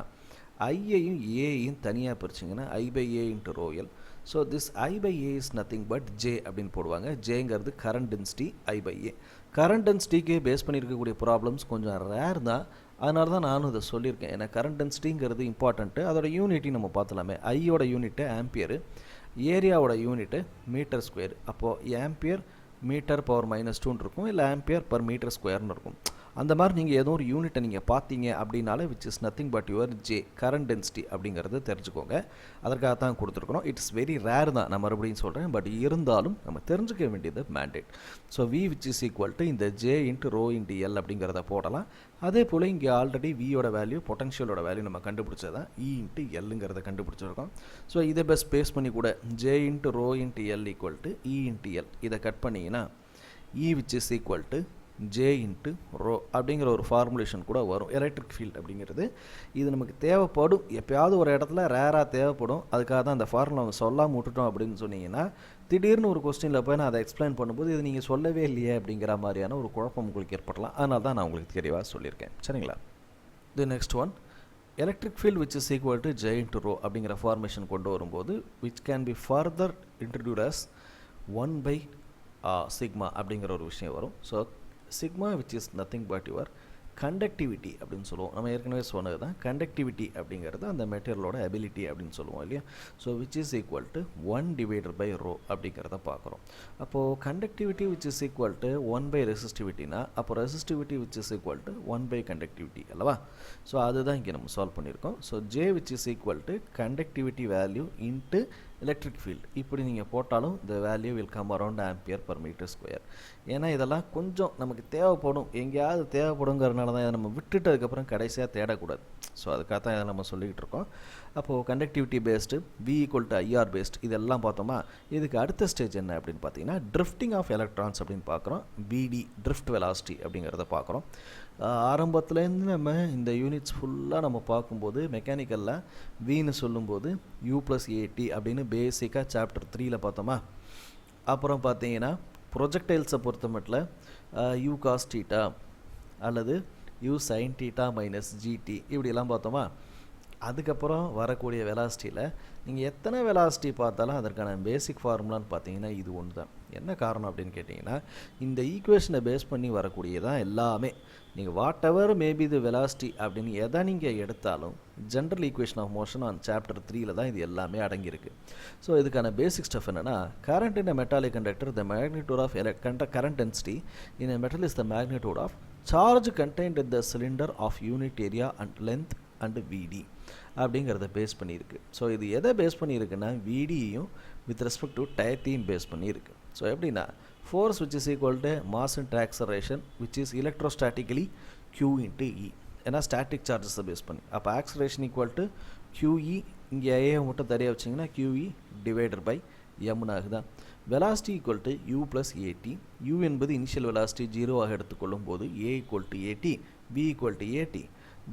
ஐயையும் ஏயும் தனியாக பிரிச்சிங்கன்னா I/A into ρl. So this I/A is nothing but J அப்படின்னு போடுவாங்க. ஜேங்கிறது கரண்ட் டென்சிட்டி I/A. கரண்ட் டென்சிட்டிக்கு பேஸ் பண்ணியிருக்கக்கூடிய ப்ராப்ளம்ஸ் கொஞ்சம் ரேர் தான். அதனால தான் நானும் இதை சொல்லியிருக்கேன். ஏன்னா கரண்ட் டென்சிட்டிங்கிறது இம்பார்ட்டண்ட்டு. அதோட யூனிட்டி நம்ம பார்த்துலாமே. ஐயோட யூனிட்டு ஆம்பியரு, ஏரியாவோட யூனிட்டு மீட்டர் ஸ்கொயர். அப்போது ஆம்பியர் மீட்டர் பவர் -2 இருக்கும், இல்லை ஆம்பியர் பர் மீட்டர் ஸ்கொயர்னு இருக்கும். அந்த மாதிரி நீங்கள் ஏதோ ஒரு யூனிட்டை நீங்கள் பார்த்தீங்க அப்படின்னாலே which is nothing but your J current density அப்படிங்கிறது தெரிஞ்சுக்கோங்க. அதற்காக தான் கொடுத்துருக்கணும். இட்ஸ் வெரி ரேர் தான், நான் மறுபடியும் சொல்கிறேன். பட் இருந்தாலும் நம்ம தெரிஞ்சுக்க வேண்டியது mandate. So V which is equal to இந்த J into rho into L அப்படிங்கிறத போடலாம். அதே போல் இங்கே ஆல்ரெடி வியோட வேல்யூ பொட்டன்ஷியலோட வேல்யூ நம்ம கண்டுபிடிச்சதான் இ இன்ட்டு எல்லுங்கிறத கண்டுபிடிச்சிருக்கோம். ஸோ இதை பேஸ் பண்ணி கூட J into rho into L equal to E into L இதை கட் பண்ணிங்கன்னா E which is equal to J into rho அப்படிங்கிற ஒரு ஃபார்முலேஷன் கூட வரும். எலக்ட்ரிக் ஃபீல்டு அப்படிங்கிறது இது நமக்கு தேவைப்படும், எப்போயாவது ஒரு இடத்துல ரேராக தேவைப்படும். அதுக்காக தான் அந்த ஃபார்முலா நம்ம சொல்லாமல் விட்டுட்டோம் அப்படின்னு சொன்னீங்கன்னா திடீர்னு ஒரு கொஸ்டினில் போய் நான் அதை எக்ஸ்பிளைன் பண்ணும்போது இது நீங்கள் சொல்லவே இல்லையே அப்படிங்கிற மாதிரியான ஒரு குழப்பம் உங்களுக்கு ஏற்படலாம். அதனால தான் நான் உங்களுக்கு தெளிவாக சொல்லியிருக்கேன். சரிங்களா? The next one electric field which is equal to J into rho அப்படிங்கிற ஃபார்மேஷன் கொண்டு வரும்போது which can be further introduce as 1 sigma அப்படிங்கிற ஒரு விஷயம் வரும். So sigma which is nothing but your conductivity அப்படின்னு சொல்லுவோம். நம்ம ஏற்கனவே சொன்னது தான் கண்டக்டிவிட்டி அப்படிங்கிறது அந்த மெட்டீரியலோட அபிலிட்டி அப்படின்னு சொல்லுவோம் இல்லையா? So which is equal to 1/ρ அப்படிங்கிறத பார்க்குறோம். அப்போது conductivity which is equal to 1 ரெசிஸ்டிவிட்டினா அப்போ resistivity which is equal to 1 conductivity அல்லவா? ஸோ அதுதான் இங்கே நம்ம சால்வ் பண்ணியிருக்கோம். So J which is equal to conductivity value into electric field இப்படி நீங்கள் போட்டாலும் the value will come around ampere per meter square. ஏன்னா இதெல்லாம் கொஞ்சம் நமக்கு தேவைப்படும், எங்கேயாவது தேவைப்படுங்கிறதுனால தான் இதை நம்ம விட்டுட்டு அதுக்கப்புறம் கடைசியாக தேடக்கூடாது. ஸோ அதுக்காக தான் இதை நம்ம சொல்லிக்கிட்டு இருக்கோம். அப்போது conductivity based V equal to IR based இதெல்லாம் பார்த்தோமா? இதுக்கு அடுத்த ஸ்டேஜ் என்ன அப்படின்னு பார்த்தீங்கன்னா ட்ரிஃப்டிங் ஆஃப் எலக்ட்ரான்ஸ் அப்படின்னு பார்க்குறோம். பிடி ட்ரிஃப்ட் வெலாசிட்டி அப்படிங்கிறத பார்க்குறோம். ஆரம்பத்துலேருந்து நம்ம இந்த யூனிட்ஸ் ஃபுல்லாக நம்ம பார்க்கும்போது மெக்கானிக்கலில் வின்னு சொல்லும்போது யூ ப்ளஸ் ஏடி அப்படின்னு பேசிக்காக சாப்டர் 3ல் பார்த்தோமா? அப்புறம் பார்த்தீங்கன்னா ப்ரொஜெக்டைல்ஸை பொறுத்த மட்டும் யூ காஸ் டீட்டா அல்லது u sine theta minus g t இப்படிலாம் பார்த்தோமா? அதுக்கப்புறம் வரக்கூடிய வெலாசிட்டியில் நீங்கள் எத்தனை வெலாசிட்டி பார்த்தாலும் அதற்கான பேசிக் ஃபார்முலான்னு பார்த்தீங்கன்னா இது ஒன்று தான். என்ன காரணம் அப்படின்னு கேட்டிங்கன்னா இந்த ஈக்குவேஷனை பேஸ் பண்ணி வரக்கூடியதான் எல்லாமே. நீங்கள் வாட் எவர் மேபி இது வெலாசிட்டி அப்படின்னு எதை நீங்கள் எடுத்தாலும் general equation of motion on chapter 3ல் தான் இது எல்லாமே அடங்கியிருக்கு. ஸோ இதுக்கான பேசிக் ஸ்டெப் என்னென்னா current in a metallic conductor the magnitude of current density in a metal is the magnitude of charge contained in the cylinder of unit area and length and VD அப்படிங்கிறத base பண்ணியிருக்கு. So இது எதை base பண்ணியிருக்குன்னா விடியையும் with respect to டயத்தையும் base பண்ணியிருக்கு. So எப்படின்னா force which is equal to mass into acceleration which is electrostatically q into e. ஏன்னா static சார்ஜஸை base பண்ணி அப்போ ஆக்சலரேஷன் ஈக்குவல் டு QE இங்கே ஏ மட்டும் தனியாக வச்சிங்கன்னா QE டிவைடட் பை எம்னு ஆகுதான். Velocity equal to U plus AT. U என்பது இனிஷியல் வெலாசிட்டி 0 எடுத்துக்கொள்ளும் போது A equal to AT B equal to AT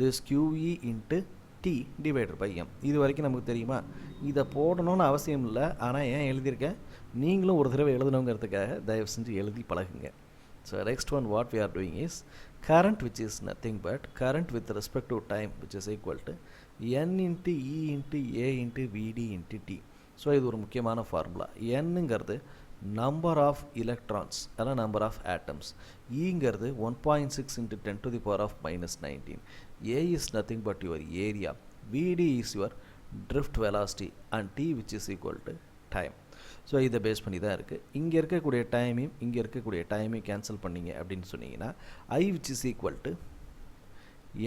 this QE into T divided by M. இது வரைக்கும் நமக்கு தெரியுமா? இதை போடணும்னு அவசியம் இல்லை, ஆனால் ஏன் எழுதியிருக்கேன் நீங்களும் ஒரு தடவை எழுதணுங்கிறதுக்காக தயவு செஞ்சு எழுதி பழகுங்க. So next one what we are doing is current which is nothing but current with respect to time which is equal to n into e into a into vd into t. So இது ஒரு முக்கியமான formula. என்னங்கிறது number of electrons அதான் number of atoms. ஈங்கிறது 1.6 into 10 to the power of minus 19. a is nothing but your area, vd is your drift velocity and t which is equal to time. So இதை base பண்ணி தான் இருக்குது. இங்கே இருக்கக்கூடிய டைமையும் இங்கே இருக்கக்கூடிய டைமையும் cancel பண்ணிங்க அப்படின்னு சொன்னீங்கன்னா I which is equal to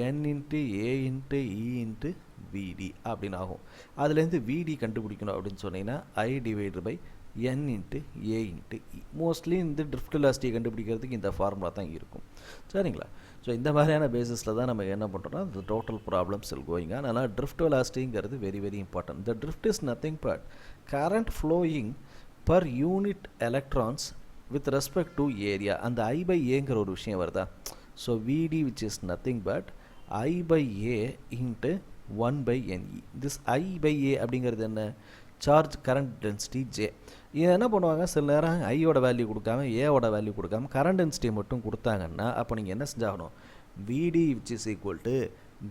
N into A into E into VD அப்படின்னு ஆகும். அதுலேருந்து விடி கண்டுபிடிக்கணும் அப்படின்னு சொன்னீங்கன்னா I divide by N into A into E. Mostly இந்த ட்ரிஃப்ட் வெலாசிட்டியை கண்டுபிடிக்கிறதுக்கு இந்த ஃபார்முலா தான் இருக்கும். சரிங்களா? ஸோ இந்த மாதிரியான பேசிஸில் தான் நம்ம என்ன பண்ணுறோம்னா இந்த டோட்டல் ப்ராப்ளம்ஸ் இல் கோயிங் ஆன். அதனால் ட்ரிஃப்ட் வெலாசிட்டிங்கிறது very very important. The drift is nothing but current flowing per unit electrons with respect to area. அந்த I by Aங்கிற ஒரு விஷயம் வருதா? So VD which is nothing but I by A into 1 by NE. this I by A அப்படிங்கிறது என்ன? Charge current density J. இது என்ன பண்ணுவாங்க, சில நேரம் ஐயோட வேல்யூ கொடுக்காம ஏவோட வேல்யூ கொடுக்காம கரண்ட் டென்சிட்டி மட்டும் கொடுத்தாங்கன்னா அப்போ நீங்கள் என்ன செஞ்சாகணும்? VD which is equal to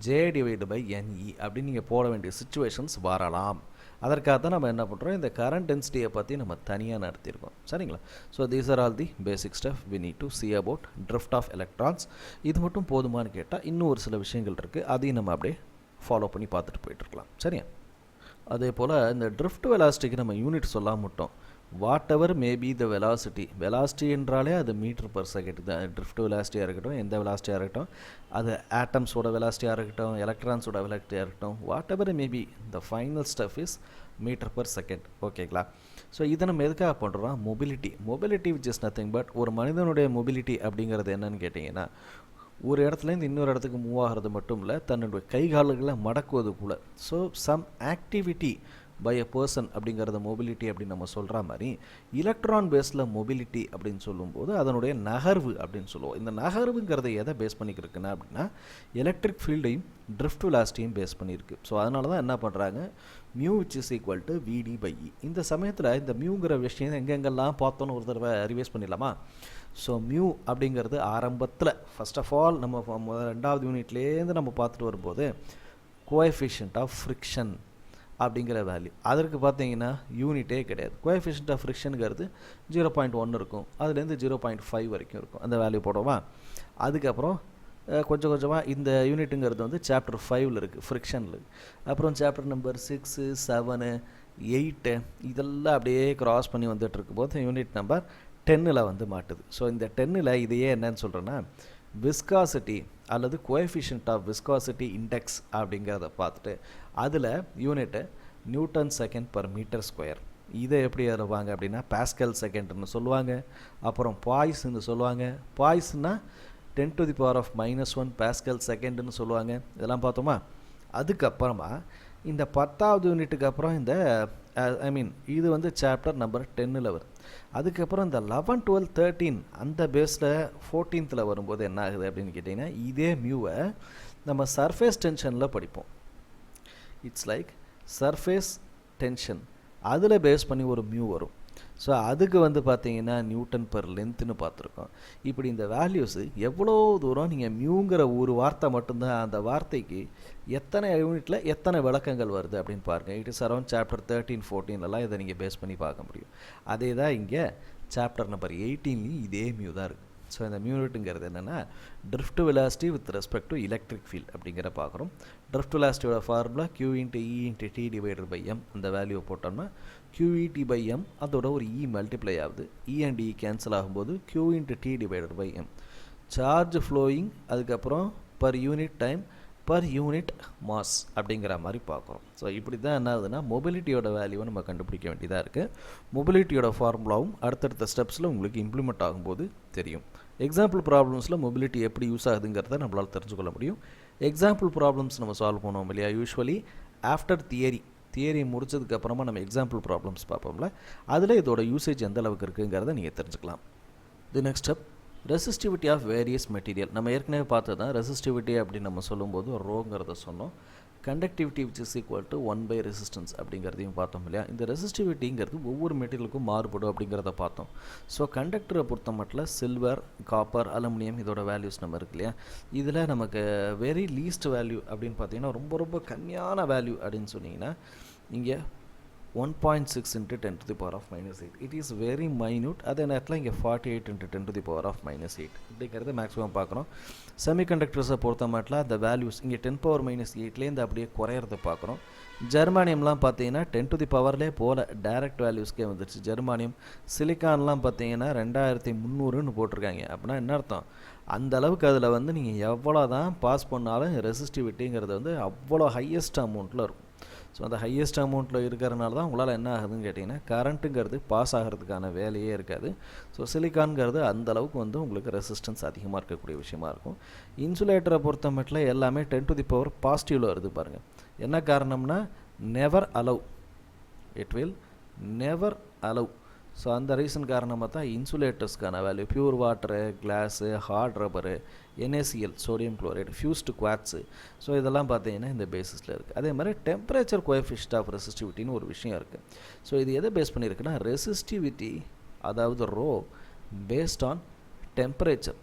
J divided by NE அப்படின்னு நீங்கள் போட வேண்டிய சுச்சுவேஷன்ஸ் வரலாம். அதற்காக தான் நம்ம என்ன பண்ணுறோம், இந்த கரண்ட் டென்சிட்டியை பற்றி நம்ம தனியாக நடத்தியிருக்கோம். சரிங்களா? So these are all the basic stuff we need to see about drift of electrons. இது மட்டும் போதுமானு கேட்டால் இன்னும் ஒரு சில விஷயங்கள் இருக்குது, அதையும் நம்ம அப்படியே ஃபாலோ பண்ணி பார்த்துட்டு போயிட்டுருக்கலாம். சரியா? அதே போல் இந்த ட்ரிஃப்ட் வெலாசிட்டிக்கு நம்ம யூனிட் சொல்லாம விட்டோம். whatever may be the velocity என்றாலே அது மீட்டர் பர் செகண்ட் தான். ட்ரிஃப்ட் வெலாசிட்டியாக இருக்கட்டும், எந்த வெலாசிட்டியாக இருக்கட்டும், அது ஆட்டம்ஸோட வெலாசிட்டியாக இருக்கட்டும், எலக்ட்ரான்ஸோட வெலாசிட்டியாக இருக்கட்டும், whatever may be the final stuff is metre per second. ஓகேங்களா? ஸோ இதை நம்ம எதுக்காக பண்ணுறோம்? Mobility which is nothing but ஒரு மனிதனுடைய மொபிலிட்டி அப்படிங்கிறது என்னன்னு கேட்டிங்கன்னா, ஒரு இடத்துலேருந்து இன்னொரு இடத்துக்கு மூவ் ஆகிறது மட்டும் இல்லை, தன்னுடைய கை கால்களை மடக்குவது கூட. So some activity by a person அப்படிங்கிறத மொபிலிட்டி அப்படின்னு நம்ம சொல்கிற மாதிரி, எலக்ட்ரான் பேஸில் மொபிலிட்டி அப்படின்னு சொல்லும்போது அதனுடைய நகர்வு அப்படின்னு சொல்லுவோம். இந்த நகர்வுங்கிறத எதை பேஸ் பண்ணிக்கிருக்குன்னா அப்படின்னா, எலக்ட்ரிக் ஃபீல்டையும் ட்ரிஃப்ட் வெலாசிட்டியும் பேஸ் பண்ணியிருக்கு. ஸோ அதனால தான் என்ன பண்ணுறாங்க, mu which is equal to VD/E. இந்த சமயத்தில் இந்த மியூங்கிற விஷயம் எங்கெங்கெல்லாம் பார்த்தோன்னு ஒரு தடவை ரிவைஸ் பண்ணிடலாமா? ஸோ மியூ அப்படிங்கிறது ஆரம்பத்தில் ஃபர்ஸ்ட் ஆஃப் ஆல் நம்ம ரெண்டாவது யூனிட்லேருந்து நம்ம பார்த்துட்டு வரும்போது கோஎஃபிஷியன்ட் ஆஃப் ஃப்ரிக்ஷன் அப்படிங்கிற வேல்யூ. அதற்கு பார்த்தீங்கன்னா யூனிட்டே கிடையாது. கோஎஃபிஷியன்ட் ஆஃப் ஃப்ரிக்ஷனுங்கிறது 0.1 இருக்கும், அதுலேருந்து 0.5 வரைக்கும் இருக்கும். அந்த வேல்யூ போடுவோமா? அதுக்கப்புறம் கொஞ்சம் கொஞ்சமாக இந்த யூனிட்டுங்கிறது வந்து சாப்டர் 5ல் இருக்குது, ஃப்ரிக்ஷனில். அப்புறம் சாப்டர் நம்பர் 6, 7, 8 இதெல்லாம் அப்படியே க்ராஸ் பண்ணி வந்துட்டு இருக்கும்போது யூனிட் நம்பர் 10ல் வந்து மாட்டுது. ஸோ இந்த 10ல் இதையே என்னன்னு சொல்கிறேன்னா, விஸ்காசிட்டி அல்லது கோஎஃபிஷியன்ட் ஆஃப் விஸ்காசிட்டி இண்டெக்ஸ் அப்படிங்கிறத பார்த்துட்டு அதில் unit newton second per metre square. இதை எப்படி எழுதுவாங்க அப்படின்னா பாஸ்கல் செகண்ட்னு சொல்லுவாங்க. அப்புறம் பாய்ஸ்ன்னு சொல்லுவாங்க. பாய்ஸ்னா 10⁻⁻1 பாஸ்கல் செகண்டுன்னு சொல்லுவாங்க. இதெல்லாம் பார்த்தோமா? அதுக்கப்புறமா இந்த 10வது யூனிட்டுக்கு அப்புறம் இந்த இது வந்து சாப்டர் நம்பர் 10ல் வரும். அதுக்கப்புறம் இந்த 11, 12, 13 அந்த பேஸில் 14th வரும்போது என்ன ஆகுது அப்படின்னு கேட்டிங்கன்னா, இதே மியூவை நம்ம சர்ஃபேஸ் டென்ஷனில் படிப்போம். இட்ஸ் லைக் சர்ஃபேஸ் டென்ஷன், அதில் பேஸ் பண்ணி ஒரு மியூ வரும். ஸோ அதுக்கு வந்து பார்த்தீங்கன்னா நியூட்டன் பர் லென்த்துன்னு பார்த்துருக்கோம். இப்படி இந்த வேல்யூஸு எவ்வளோ தூரம் நீங்கள் மியூங்கிற ஒரு வார்த்தை மட்டும்தான், அந்த வார்த்தைக்கு எத்தனை யூனிட்டில் எத்தனை விளக்கங்கள் வருது அப்படின்னு பாருங்கள். இட் இஸ் அரௌண்ட் சாப்டர் 13, 14 இதை நீங்கள் பேஸ் பண்ணி பார்க்க முடியும். அதே தான் இங்கே சாப்டர் நம்பர் 18லையும் இதே மியூ தான் இருக்குது. ஸோ இந்த மியூனிட்டுங்கிறது என்னென்னா, drift velocity with respect to electric field அப்படிங்கிற பார்க்குறோம். ட்ரிஃப்ட் வெலாசிட்டியோட ஃபார்முலா Q/E/T/m. அந்த வேல்யூவை போட்டோம்னா QET/m அதோட ஒரு E மல்டிப்ளை ஆகுது. E அண்ட் E கேன்சல் ஆகும்போது Q/T/m. சார்ஜ் ஃப்ளோயிங், அதுக்கப்புறம் per unit time per unit mass அப்படிங்கிற மாதிரி பார்க்குறோம். ஸோ இப்படி தான் என்ன ஆகுதுன்னா, மொபிலிட்டியோட வேல்யூவை நம்ம கண்டுபிடிக்க வேண்டியதாக இருக்குது. மொபிலிட்டியோட ஃபார்முலாவும் அடுத்தடுத்த ஸ்டெப்ஸில் உங்களுக்கு இம்ப்ளிமெண்ட் ஆகும்போது தெரியும். எக்ஸாம்பிள் ப்ராப்ளம்ஸில் மொபிலிட்டி எப்படி யூஸ் ஆகுதுங்கிறத நம்மளால் தெரிஞ்சுக்கொள்ள முடியும். எக்ஸாம்பிள் ப்ராப்ளம்ஸ் நம்ம சால்வ் பண்ணுவோம் இல்லையா, யூஸ்வலி ஆஃப்டர் தியரி முடிச்சதுக்கப்புறமா நம்ம எக்ஸாம்பிள் ப்ராப்ளம்ஸ் பார்ப்போம்ல, அதில் இதோட யூசேஜ் எந்த அளவுக்கு இருக்குங்கிறத நீங்கள் தெரிஞ்சுக்கலாம். The next step, resistivity of various material. நம்ம ஏற்கனவே பார்த்தது தான் ரெசிஸ்டிவிட்டி அப்படின்னு நம்ம சொல்லும்போது ரோங்கிறத சொன்னோம். Conductivity which is equal to 1/resistance அப்படிங்கிறதையும் பார்த்தோம் இல்லையா. இந்த ரெசிஸ்டிவிட்டிங்கிறது ஒவ்வொரு மெட்டீரியலுக்கும் மாறுபடும் அப்படிங்கிறத பார்த்தோம். ஸோ கண்டக்டரை பொறுத்த மட்டும் சில்வர், காப்பர், அலுமினியம் இதோட வேல்யூஸ் நம்ம இருக்கு இல்லையா. இதில் நமக்கு வெரி லீஸ்ட் வேல்யூ அப்படின்னு பார்த்தீங்கன்னா ரொம்ப ரொம்ப கம்மியான வேல்யூ அப்படின்னு சொன்னீங்கன்னா இங்கே 1.6 × 10⁻⁻8. It is very minute. அதே நேரத்தில் இங்கே 48 × 10⁻⁸ இப்படிங்கிறத மேக்ஸிமம் பார்க்குறோம். செமிகண்டக்டர்ஸை பொறுத்த மட்டும் அந்த வேல்யூஸ் இங்கே 10⁻⁸ அப்படியே குறையிறத பார்க்குறோம். ஜெர்மானியம்லாம் பார்த்தீங்கன்னா 10⁻ போல் டைரக்ட் வேல்யூஸ்க்கே வந்துருச்சு. ஜெர்மானியம், சிலிக்கான்லாம் பார்த்தீங்கன்னா 2300ன்னு போட்டிருக்காங்க. அப்படின்னா என்ன அர்த்தம், அந்த அளவுக்கு அதில் வந்து நீங்கள் எவ்வளோ தான் பாஸ் பண்ணாலும் ரெசிஸ்டிவிட்டிங்கிறது வந்து அவ்வளோ ஹையஸ்ட் அமௌண்ட்டில் இருக்கும். ஸோ அந்த ஹையஸ்ட் அமௌண்ட்டில் இருக்கிறனால தான் உங்களால் என்ன ஆகுதுன்னு கேட்டிங்கன்னா, கரண்ட்டுங்கிறது பாஸ் ஆகிறதுக்கான வேலையே இருக்காது. ஸோ சிலிக்கான்ங்கிறது அந்தளவுக்கு வந்து உங்களுக்கு ரெசிஸ்டன்ஸ் அதிகமாக இருக்கக்கூடிய விஷயமா இருக்கும். இன்சுலேட்டரை பொறுத்த மட்டும் எல்லாமே 10⁻ பாசிட்டிவில் வருது பாருங்கள். என்ன காரணம்னா, never allow, it will never allow. So அந்த ரீசன் காரணமாக தான் இன்சுலேட்டர்ஸ்க்கான value pure water, glass, hard rubber, NaCl sodium chloride, fused quartz, so இதெல்லாம் பார்த்தீங்கன்னா இந்த பேசிஸில் இருக்குது. அதே மாதிரி டெம்பரேச்சர் கோஎஃபிஷியன்ட் ஆஃப் ரெசிஸ்டிவிட்டின்னு ஒரு விஷயம் இருக்குது. ஸோ இது எதை பேஸ் பண்ணியிருக்குன்னா, ரெசிஸ்டிவிட்டி அதாவது rho based on temperature.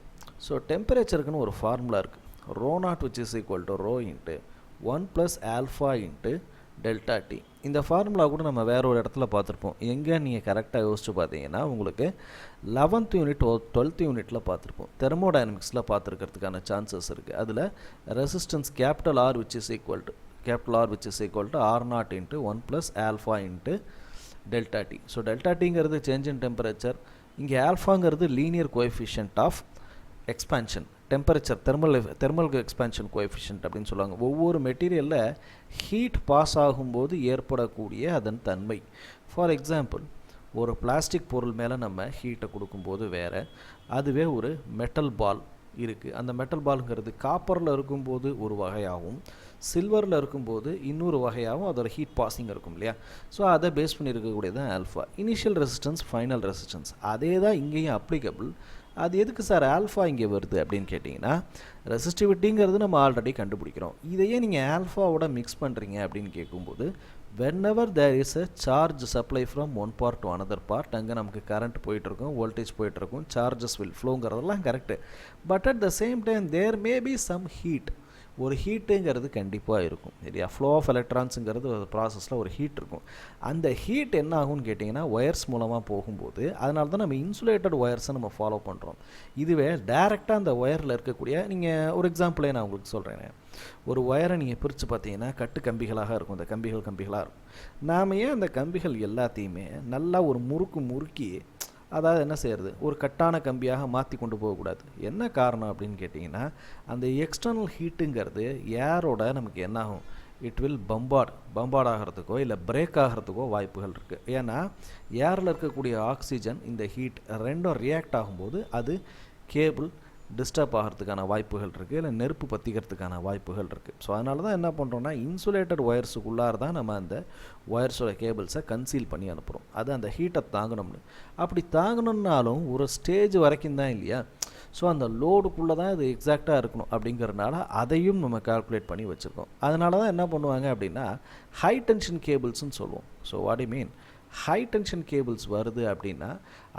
So டெம்பரேச்சருக்குன்னு ஒரு ஃபார்முலா இருக்குது. ρ0 which is equal to ρ × 1 + α × ΔT. இந்த ஃபார்முலா கூட நம்ம வேற ஒரு இடத்துல பார்த்துருப்போம். எங்கே நீங்கள் கரெக்டாக யோசிச்சு பார்த்தீங்கன்னா உங்களுக்கு 11th யூனிட் 12th யூனிட்டில் பார்த்துருப்போம். தெர்மோடைனமிக்ஸில் பார்த்துருக்கிறதுக்கான சான்சஸ் இருக்குது. அதில் resistance R which is equal to R0 × 1 + α × delta T. So delta டிங்கிறது சேஞ்ச் இன் டெம்பரேச்சர். இங்கே ஆல்ஃபாங்கிறது linear coefficient of expansion, temperature thermal expansion coefficient அப்படின்னு சொல்லுவாங்க. ஒவ்வொரு மெட்டீரியலில் ஹீட் பாஸ் ஆகும்போது ஏற்படக்கூடிய அதன் தன்மை. ஃபார் எக்ஸாம்பிள், ஒரு பிளாஸ்டிக் பொருள் மேலே நம்ம ஹீட்டை கொடுக்கும்போது வேறு, அதுவே ஒரு மெட்டல் பால் இருக்குது. அந்த மெட்டல் பாலுங்கிறது காப்பரில் இருக்கும்போது ஒரு வகையாகவும் சில்வரில் இருக்கும்போது இன்னொரு வகையாகவும் அதோட ஹீட் பாசிங் இருக்கும் இல்லையா. ஸோ அதை பேஸ் பண்ணி இருக்கக்கூடியது தான் alpha. Initial resistance, final resistance, அதே தான் இங்கேயும் அப்ளிகபிள். அது எதுக்கு சார் ஆல்ஃபா இங்கே வருது அப்படின்னு கேட்டிங்கன்னா, ரெசிஸ்டிவிட்டிங்கிறது நம்ம ஆல்ரெடி கண்டுபிடிக்கிறோம். இதையே நீங்கள் ஆல்ஃபாவோட மிக்ஸ் பண்ணுறீங்க அப்படின்னு கேட்கும்போது, whenever there is a charge supply from one part to another part, அங்கே நமக்கு கரண்ட் போயிட்டுருக்கும், வோல்டேஜ் போயிட்டுருக்கும், சார்ஜஸ் வில் ஃப்ளோங்கிறதெல்லாம் correct. But at the same time there may be some heat, ஒரு ஹீட்டுங்கிறது கண்டிப்பாக இருக்கும் இல்லையா. ஃப்ளோ ஆஃப் எலக்ட்ரான்ஸுங்கிறது ஒரு ப்ராசஸில் ஒரு ஹீட் இருக்கும். அந்த ஹீட் என்ன ஆகும்னு கேட்டிங்கன்னா ஒயர்ஸ் மூலமாக போகும்போது, அதனால தான் நம்ம இன்சுலேட்டட் ஒயர்ஸை நம்ம ஃபாலோ பண்ணுறோம். இதுவே டைரெக்டாக அந்த ஒயரில் இருக்கக்கூடிய, நீங்கள் ஒரு எக்ஸாம்பிளே நான் உங்களுக்கு சொல்கிறேன். ஒரு ஒயரை நீங்கள் பிரித்து பார்த்தீங்கன்னா கட்டு கம்பிகளாக இருக்கும், அந்த கம்பிகளாக இருக்கும். நாம் ஏன் அந்த கம்பிகள் எல்லாத்தையுமே நல்லா ஒரு முறுக்கி, அதாவது என்ன செய்கிறது, ஒரு கட்டான கம்பியாக மாற்றி கொண்டு போகக்கூடாது. என்ன காரணம் அப்படின்னு கேட்டிங்கன்னா, அந்த எக்ஸ்டர்னல் ஹீட்டுங்கிறது ஏரோட நமக்கு என்ன ஆகும், இட் வில் பம்பார்ட் ஆகிறதுக்கோ இல்லை பிரேக் ஆகிறதுக்கோ வாய்ப்புகள் இருக்குது. ஏன்னா ஏரில் இருக்கக்கூடிய ஆக்சிஜன், இந்த ஹீட் ரெண்டும் ரியாக்ட் ஆகும்போது அது கேபிள் டிஸ்டர்ப் ஆகிறதுக்கான வாய்ப்புகள் இருக்குது, இல்லை நெருப்பு பற்றிக்கிறதுக்கான வாய்ப்புகள் இருக்குது. ஸோ அதனால தான் என்ன பண்ணுறோன்னா, இன்சுலேட்டட் ஒயர்ஸுக்குள்ளார தான் நம்ம அந்த ஒயர்ஸோட கேபிள்ஸை கன்சீல் பண்ணி அனுப்புகிறோம். அது அந்த ஹீட்டை தாங்கணும்னு. அப்படி தாங்கணுன்னாலும் ஒரு ஸ்டேஜ் வரைக்கும் தான் இல்லையா. ஸோ அந்த லோடுக்குள்ளே தான் இது எக்ஸாக்டாக இருக்கணும். அப்படிங்கிறதுனால அதையும் நம்ம கால்குலேட் பண்ணி வச்சுருக்கோம். அதனால தான் என்ன பண்ணுவாங்க அப்படின்னா, ஹை டென்ஷன் கேபிள்ஸ்ன்னு சொல்லுவோம். So what I mean, high tension cables வருது அப்படின்னா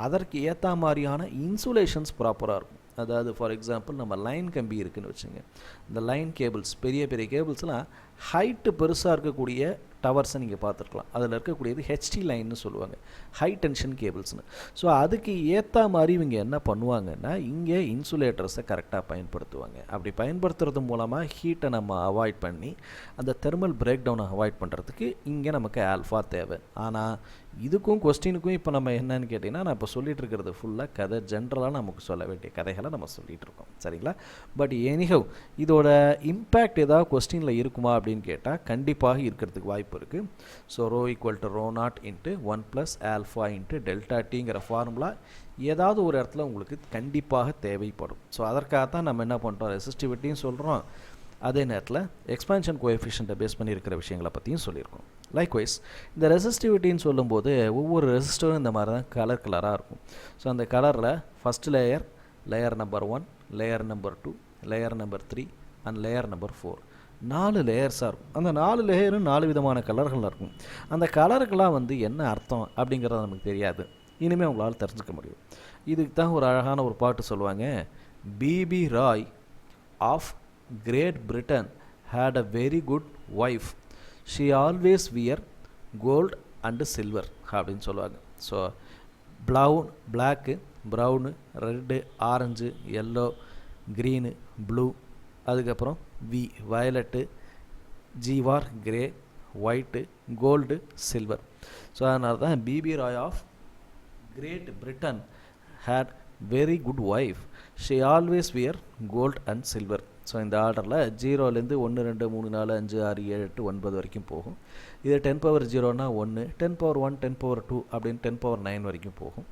அதற்கு ஏற்ற மாதிரியான இன்சுலேஷன்ஸ் ப்ராப்பராக இருக்கும். அதாவது ஃபார் எக்ஸாம்பிள், நம்ம லைன் கம்பி இருக்குதுன்னு வச்சுங்க. இந்த லைன் கேபிள்ஸ், பெரிய கேபிள்ஸ்லாம் ஹைட்டு பெருசாக இருக்கக்கூடிய டவர்ஸை நீங்கள் பார்த்துருக்கலாம். அதில் இருக்கக்கூடியது ஹெச்டி லைன்னு சொல்லுவாங்க, ஹை டென்ஷன் கேபிள்ஸ்னு. ஸோ அதுக்கு ஏற்ற மாதிரி இவங்க என்ன பண்ணுவாங்கன்னா, இங்கே இன்சுலேட்டர்ஸை கரெக்டாக பயன்படுத்துவாங்க. அப்படி பயன்படுத்துறது மூலமாக ஹீட்டை நம்ம அவாய்ட் பண்ணி அந்த தெர்மல் பிரேக் டவுனை அவாய்ட் பண்ணுறதுக்கு இங்கே நமக்கு ஆல்ஃபா தேவை. ஆனால் இதுக்கும் கொஸ்டினுக்கும் இப்போ நம்ம என்னன்னு கேட்டிங்கன்னா, நான் இப்போ சொல்லிகிட்டு இருக்கிறது ஃபுல்லாக கதை, ஜென்ரலாக நமக்கு சொல்ல வேண்டிய கதைகளை நம்ம சொல்லிகிட்டு இருக்கோம், சரிங்களா. பட் எனிஹவ், இதோட இம்பேக்ட் ஏதாவது கொஸ்டினில் இருக்குமா அப்படின்னு கேட்டால் கண்டிப்பாக இருக்கிறதுக்கு வாய்ப்பு இருக்குது. ஸோ ρ = ρ0 × 1 + ஆல்ஃபா × டெல்டா டிங்கிற ஃபார்முலா ஏதாவது ஒரு இடத்துல உங்களுக்கு கண்டிப்பாக தேவைப்படும். ஸோ அதற்காகத்தான் நம்ம என்ன பண்ணுறோம், ரெசிஸ்டிவிட்டியும் சொல்கிறோம், அதே நேரத்தில் எக்ஸ்பான்ஷன் கோஎஃபிஷியண்ட்டை பேஸ் பண்ணி இருக்கிற விஷயங்களை பற்றியும் சொல்லியிருக்கோம். லைக்வைஸ் இந்த ரெசிஸ்டிவிட்டின்னு சொல்லும்போது ஒவ்வொரு ரெசிஸ்டரும் இந்த மாதிரி தான் கலராக இருக்கும். ஸோ அந்த கலரில் first layer number 1, layer number 2, layer number 3 and layer number 4, 4 லேயர்ஸாக இருக்கும். அந்த 4 லேயரும் 4 விதமான கலர்கள் இருக்கும். அந்த கலருக்கெல்லாம் என்ன அர்த்தம் அப்படிங்கிறது நமக்கு தெரியாது. இனிமேல் உங்களால் தெரிஞ்சுக்க முடியும். இதுக்கு தான் ஒரு அழகான ஒரு பாட்டு சொல்லுவாங்க, B B Rai of Great Britain had a very good wife, she always wear gold and silver அப்படின்னு சொல்லுவாங்க. So black, brown, red, orange, yellow, green, blue, அதுக்கப்புறம் வயலட்டு, ஜீவார் grey, white, gold, silver. So அதனால தான் BB Rai of Great Britain had very good wife, she always wear gold and silver. So இந்த ஆர்டரில் 0லேருந்து 1 2 3 4 5 6 7 8 9 வரைக்கும் போகும். இது 10⁻0னா 1, 10⁻1 10⁻2 அப்படின்னு 10⁻9 வரைக்கும் போகும்.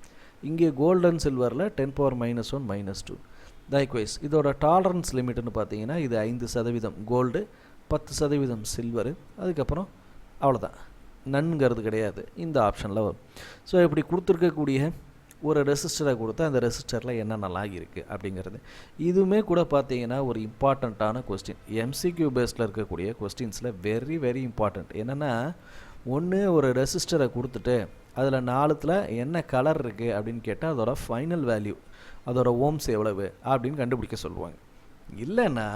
இங்கே கோல்டு அண்ட் சில்வரில் 10⁻−1 -2. லைக்வைஸ் இதோட டாலரன்ஸ் லிமிட்னு பார்த்தீங்கன்னா இது 5% கோல்டு, 10% சில்வரு, அதுக்கப்புறம் அவ்வளோதான், நன்னுங்கிறது கிடையாது இந்த ஆப்ஷனில் வரும். ஸோ இப்படி கொடுத்துருக்கக்கூடிய ஒரு ரெசிஸ்டரை கொடுத்தா அந்த ரெசிஸ்டரில் என்னென்னலாம் இருக்குது அப்படிங்கிறது. இதுவுமே கூட பார்த்தீங்கன்னா ஒரு இம்பார்ட்டண்ட்டான கொஸ்டின், எம்சிக்யூ பேஸில் இருக்கக்கூடிய கொஸ்டின்ஸில் வெரி வெரி இம்பார்ட்டண்ட். என்னென்னா, ஒன்று ஒரு ரெசிஸ்டரை கொடுத்துட்டு அதில் 4ல் என்ன கலர் இருக்குது அப்படின்னு கேட்டால் அதோட ஃபைனல் வேல்யூ, அதோட ஓம்ஸ் எவ்வளவு அப்படின்னு கண்டுபிடிக்க சொல்லுவாங்க. இல்லைன்னா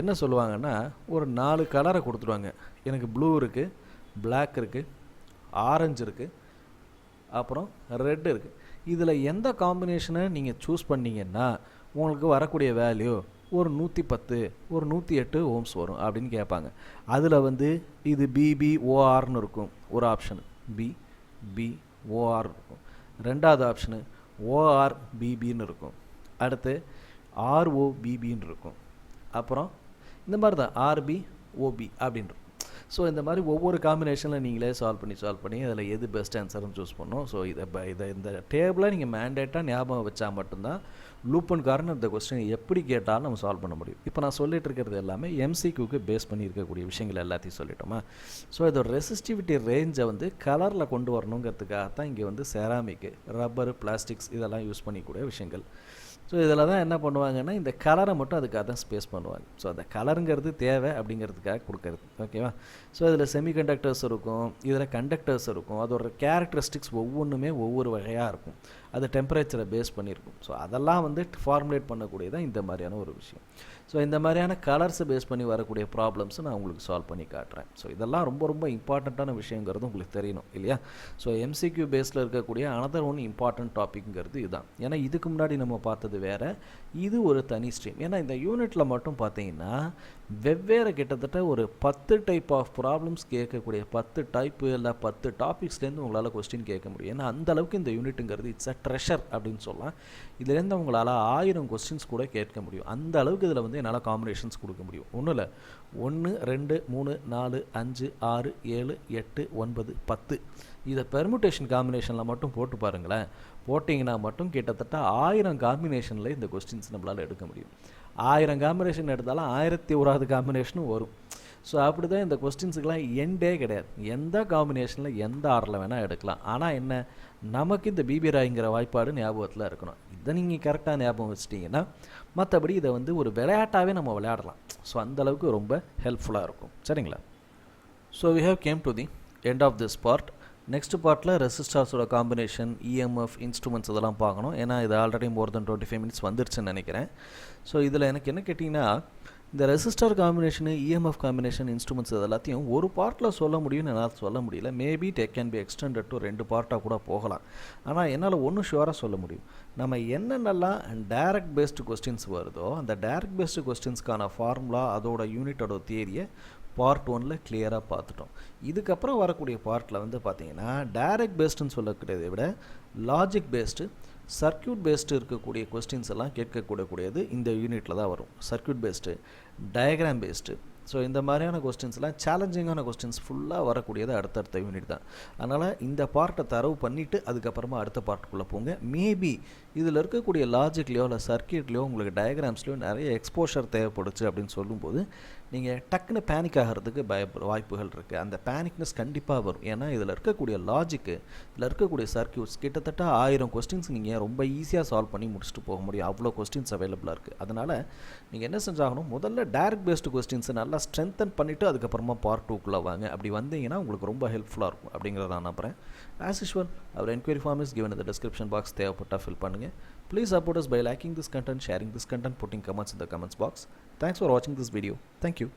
என்ன சொல்லுவாங்கன்னா, ஒரு 4 கலரை கொடுத்துருவாங்க, எனக்கு ப்ளூ இருக்குது, பிளாக் இருக்குது, ஆரஞ்சு இருக்குது, அப்புறம் ரெட் இருக்குது, இதில் எந்த காம்பினேஷனை நீங்கள் சூஸ் பண்ணிங்கன்னா உங்களுக்கு வரக்கூடிய வேல்யூ ஒரு 110 ஒரு 108 ஓம்ஸ் வரும் அப்படின்னு கேட்பாங்க. அதில் இது பிபிஓஆர்னு இருக்கும் ஒரு ஆப்ஷன், பி பி ஓஆர் இருக்கும். ரெண்டாவது ஆப்ஷனு ஓஆர் பிபின்னு இருக்கும். அடுத்து ஆர்ஓபிபின்னு இருக்கும். அப்புறம் இந்த மாதிரி தான் ஆர்பி ஓபி அப்படின்னு இருக்கும். ஸோ இந்த மாதிரி ஒவ்வொரு காம்பினேஷனில் நீங்களே சால்வ் பண்ணி அதில் எது பெஸ்ட் ஆன்சர்னு சூஸ் பண்ணணும். ஸோ இதை இந்த டேபிளை நீங்கள் மேண்டேட்டாக ஞாபகம் வச்சா மட்டும்தான் லூப்பன் காரணம் இந்த கொஸ்டின் எப்படி கேட்டாலும் நம்ம சால்வ் பண்ண முடியும். இப்போ நான் சொல்லிட்டு இருக்கிறது எல்லாமே எம்சிக்யூக்கு பேஸ் பண்ணி இருக்கக்கூடிய விஷயங்கள் எல்லாத்தையும் சொல்லிட்டோமா. ஸோ இதோட ரெசிஸ்டிவிட்டி ரேஞ்சை வந்து கலரில் கொண்டு வரணுங்கிறதுக்காக தான் இங்கே வந்து செராமிக்கு, ரப்பரு, பிளாஸ்டிக்ஸ் இதெல்லாம் யூஸ் பண்ணிக்கூடிய விஷயங்கள். ஸோ இதில் தான் என்ன பண்ணுவாங்கன்னா இந்த கலரை மட்டும் அதுக்காக தான் ஸ்பேஸ் பண்ணுவாங்க. ஸோ அந்த கலருங்கிறது தேவை அப்படிங்கிறதுக்காக கொடுக்கறது. ஓகேவா. ஸோ இதில் செமிகண்டக்டர்ஸ் இருக்கும், இதில் கண்டக்டர்ஸ் இருக்கும். அதோட கேரக்டரிஸ்டிக்ஸ் ஒவ்வொன்றுமே ஒவ்வொரு வகையாக இருக்கும். அது டெம்பரேச்சரை பேஸ் பண்ணியிருக்கும். ஸோ அதெல்லாம் வந்து ஃபார்முலேட் பண்ணக்கூடியதான் இந்த மாதிரியான ஒரு விஷயம். ஸோ இந்த மாதிரியான கலர்ஸை பேஸ் பண்ணி வரக்கூடிய ப்ராப்ளம்ஸை நான் உங்களுக்கு சால்வ் பண்ணி காட்டுறேன். ஸோ இதெல்லாம் ரொம்ப ரொம்ப இம்பார்ட்டண்ட்டான விஷயங்கிறது உங்களுக்கு தெரியணும் இல்லையா. ஸோ எம்சிக்யூ பேஸில் இருக்கக்கூடிய அனதர் ஒன் இம்பார்ட்டன்ட் டாபிக்ங்கிறது இதுதான். ஏன்னா இதுக்கு முன்னாடி நம்ம பார்த்தது வேறு, இது ஒரு தனி ஸ்ட்ரீம். ஏன்னா இந்த யூனிட்டில் மட்டும் பார்த்தீங்கன்னா வெவ்வேறு கிட்டத்தட்ட ஒரு 10 டைப் ஆஃப் ப்ராப்ளம்ஸ் கேட்கக்கூடிய 10 டைப்பு இல்லை 10 டாபிக்ஸ்லேருந்து உங்களால் கொஸ்டின் கேட்க முடியும். ஏன்னா அந்தளவுக்கு இந்த யூனிட்டுங்கிறது இட்ஸ் அ ட்ரெஷர் அப்படின்னு சொல்லலாம். இதுலேருந்து உங்களால் 1000 கொஸ்டின்ஸ் கூட கேட்க முடியும். அந்த அளவுக்கு இதில் வந்து என்னால் காம்பினேஷன்ஸ் கொடுக்க முடியும். ஒன்றும் இல்லை, 1 2 3 4 5 6 7 8 9 10 இதை பெர்முட்டேஷன் காம்பினேஷனில் மட்டும் போட்டு பாருங்களேன். போட்டிங்கன்னா மட்டும் கிட்டத்தட்ட 1000 காம்பினேஷனில் இந்த கொஸ்டின்ஸ் நம்மளால் எடுக்க முடியும். 1000 காம்பினேஷன் எடுத்தாலும் 1001வது காம்பினேஷனும் வரும். ஸோ அப்படி தான் இந்த கொஸ்டின்ஸுக்கெலாம் எண்டே கிடையாது. எந்த காம்பினேஷனில் எந்த ஆர்டரில் வேணால் எடுக்கலாம். ஆனால் என்ன, நமக்கு இந்த பிபி ராய்ங்கிற வாய்ப்பாடு ஞாபகத்தில் இருக்கணும். இதை நீங்கள் கரெக்டாக ஞாபகம் வச்சிட்டிங்கன்னா மற்றபடி இதை வந்து ஒரு விளையாட்டாகவே நம்ம விளையாடலாம். ஸோ அந்தளவுக்கு ரொம்ப ஹெல்ப்ஃபுல்லாக இருக்கும். சரிங்களா. So we have come to the end of this part. Next பார்ட்டில் ரெசிஸ்டர்ஸோட காம்பினேஷன், இஎம்எஃப், இன்ஸ்ட்ருமெண்ட்ஸ் இதெல்லாம் பார்க்கணும். ஏன்னா இது ஆல்ரெடி மோர் தென் 25 மினிட்ஸ் வந்துருச்சுன்னு நினைக்கிறேன். ஸோ இதில் எனக்கு என்ன கேட்டிங்கன்னா, இந்த resistor combination, EMF combination, instruments இது எல்லாத்தையும் ஒரு பார்ட்டில் சொல்ல முடியும்னு என்னால் சொல்ல முடியல. Maybe tech can be extended to 2 பார்ட்டாக கூட போகலாம். ஆனால் என்னால் ஒன்றும் ஷுவராக சொல்ல முடியும். நம்ம என்னென்னலாம் டைரக்ட் பேஸ்டு கொஸ்டின்ஸ் வருதோ அந்த டைரக்ட் பேஸ்டு கொஸ்டின்ஸ்க்கான ஃபார்முலா, அதோட யூனிட்டோட தியரியை பார்ட் 1ல் கிளியராக பார்த்துட்டோம். இதுக்கப்புறம் வரக்கூடிய பார்ட்டில் வந்து பார்த்திங்கன்னா டைரக்ட் பேஸ்டுன்னு சொல்லக்கூடியதை விட லாஜிக் பேஸ்டு, சர்க்யூட் பேஸ்டு இருக்கக்கூடிய கொஸ்டின்ஸ் எல்லாம் கேட்கக்கூடக்கூடியது இந்த யூனிட்டில் தான் வரும். Circuit based, diagram based. So இந்த மாதிரியான கொஸ்டின்ஸ்லாம் சேலஞ்சிங்கான கொஸ்டின்ஸ் ஃபுல்லாக வரக்கூடியது அடுத்தடுத்த யூனிட் தான். அதனால் இந்த பார்ட்டை தரவு பண்ணிவிட்டு அதுக்கப்புறமா அடுத்த பார்ட்டுக்குள்ளே போங்க. மேபி இதில் இருக்கக்கூடிய லாஜிக்லையோ இல்லை சர்க்யூட்லையோ உங்களுக்கு டயக்ராம்ஸ்லையோ நிறைய எக்ஸ்போஷர் தேவைப்படுச்சு அப்படின்னு சொல்லும்போது நீங்கள் டக்குன்னு பேனிக் ஆகிறதுக்கு வாய்ப்புகள் இருக்குது. அந்த பேனிக்னஸ் கண்டிப்பாக வரும். ஏன்னா இதில் இருக்கக்கூடிய லாஜிக்கு, இதில் இருக்கக்கூடிய சர்க்யூட்ஸ் கிட்டத்தட்ட 1000 கொஸ்டின்ஸ் நீங்கள் ரொம்ப ஈஸியாக சால்வ் பண்ணி முடிச்சுட்டு போக முடியும். அவ்வளோ கொஸ்டின்ஸ் அவைலபிளாக இருக்குது. அதனால் நீங்கள் என்ன செஞ்சாகணும், முதல்ல டைரக்ட் பேஸ்டு கொஸ்டின்ஸை நல்லா ஸ்ட்ரென்தன் பண்ணிவிட்டு அதுக்கப்புறமா பார்ட் 2க்குள்ளே வாங்க. அப்படி வந்தீங்கன்னா உங்களுக்கு ரொம்ப ஹெல்ப்ஃபுல்லாக இருக்கும் அப்படிங்கிறத நான் நம்புகிறேன். As usual our enquiry form is given in the description box. தேவைப்பட்டால் ஃபில் பண்ணுங்கள். Please support us by liking this content, sharing this content, putting comments in the comments box. Thanks for watching this video. Thank you.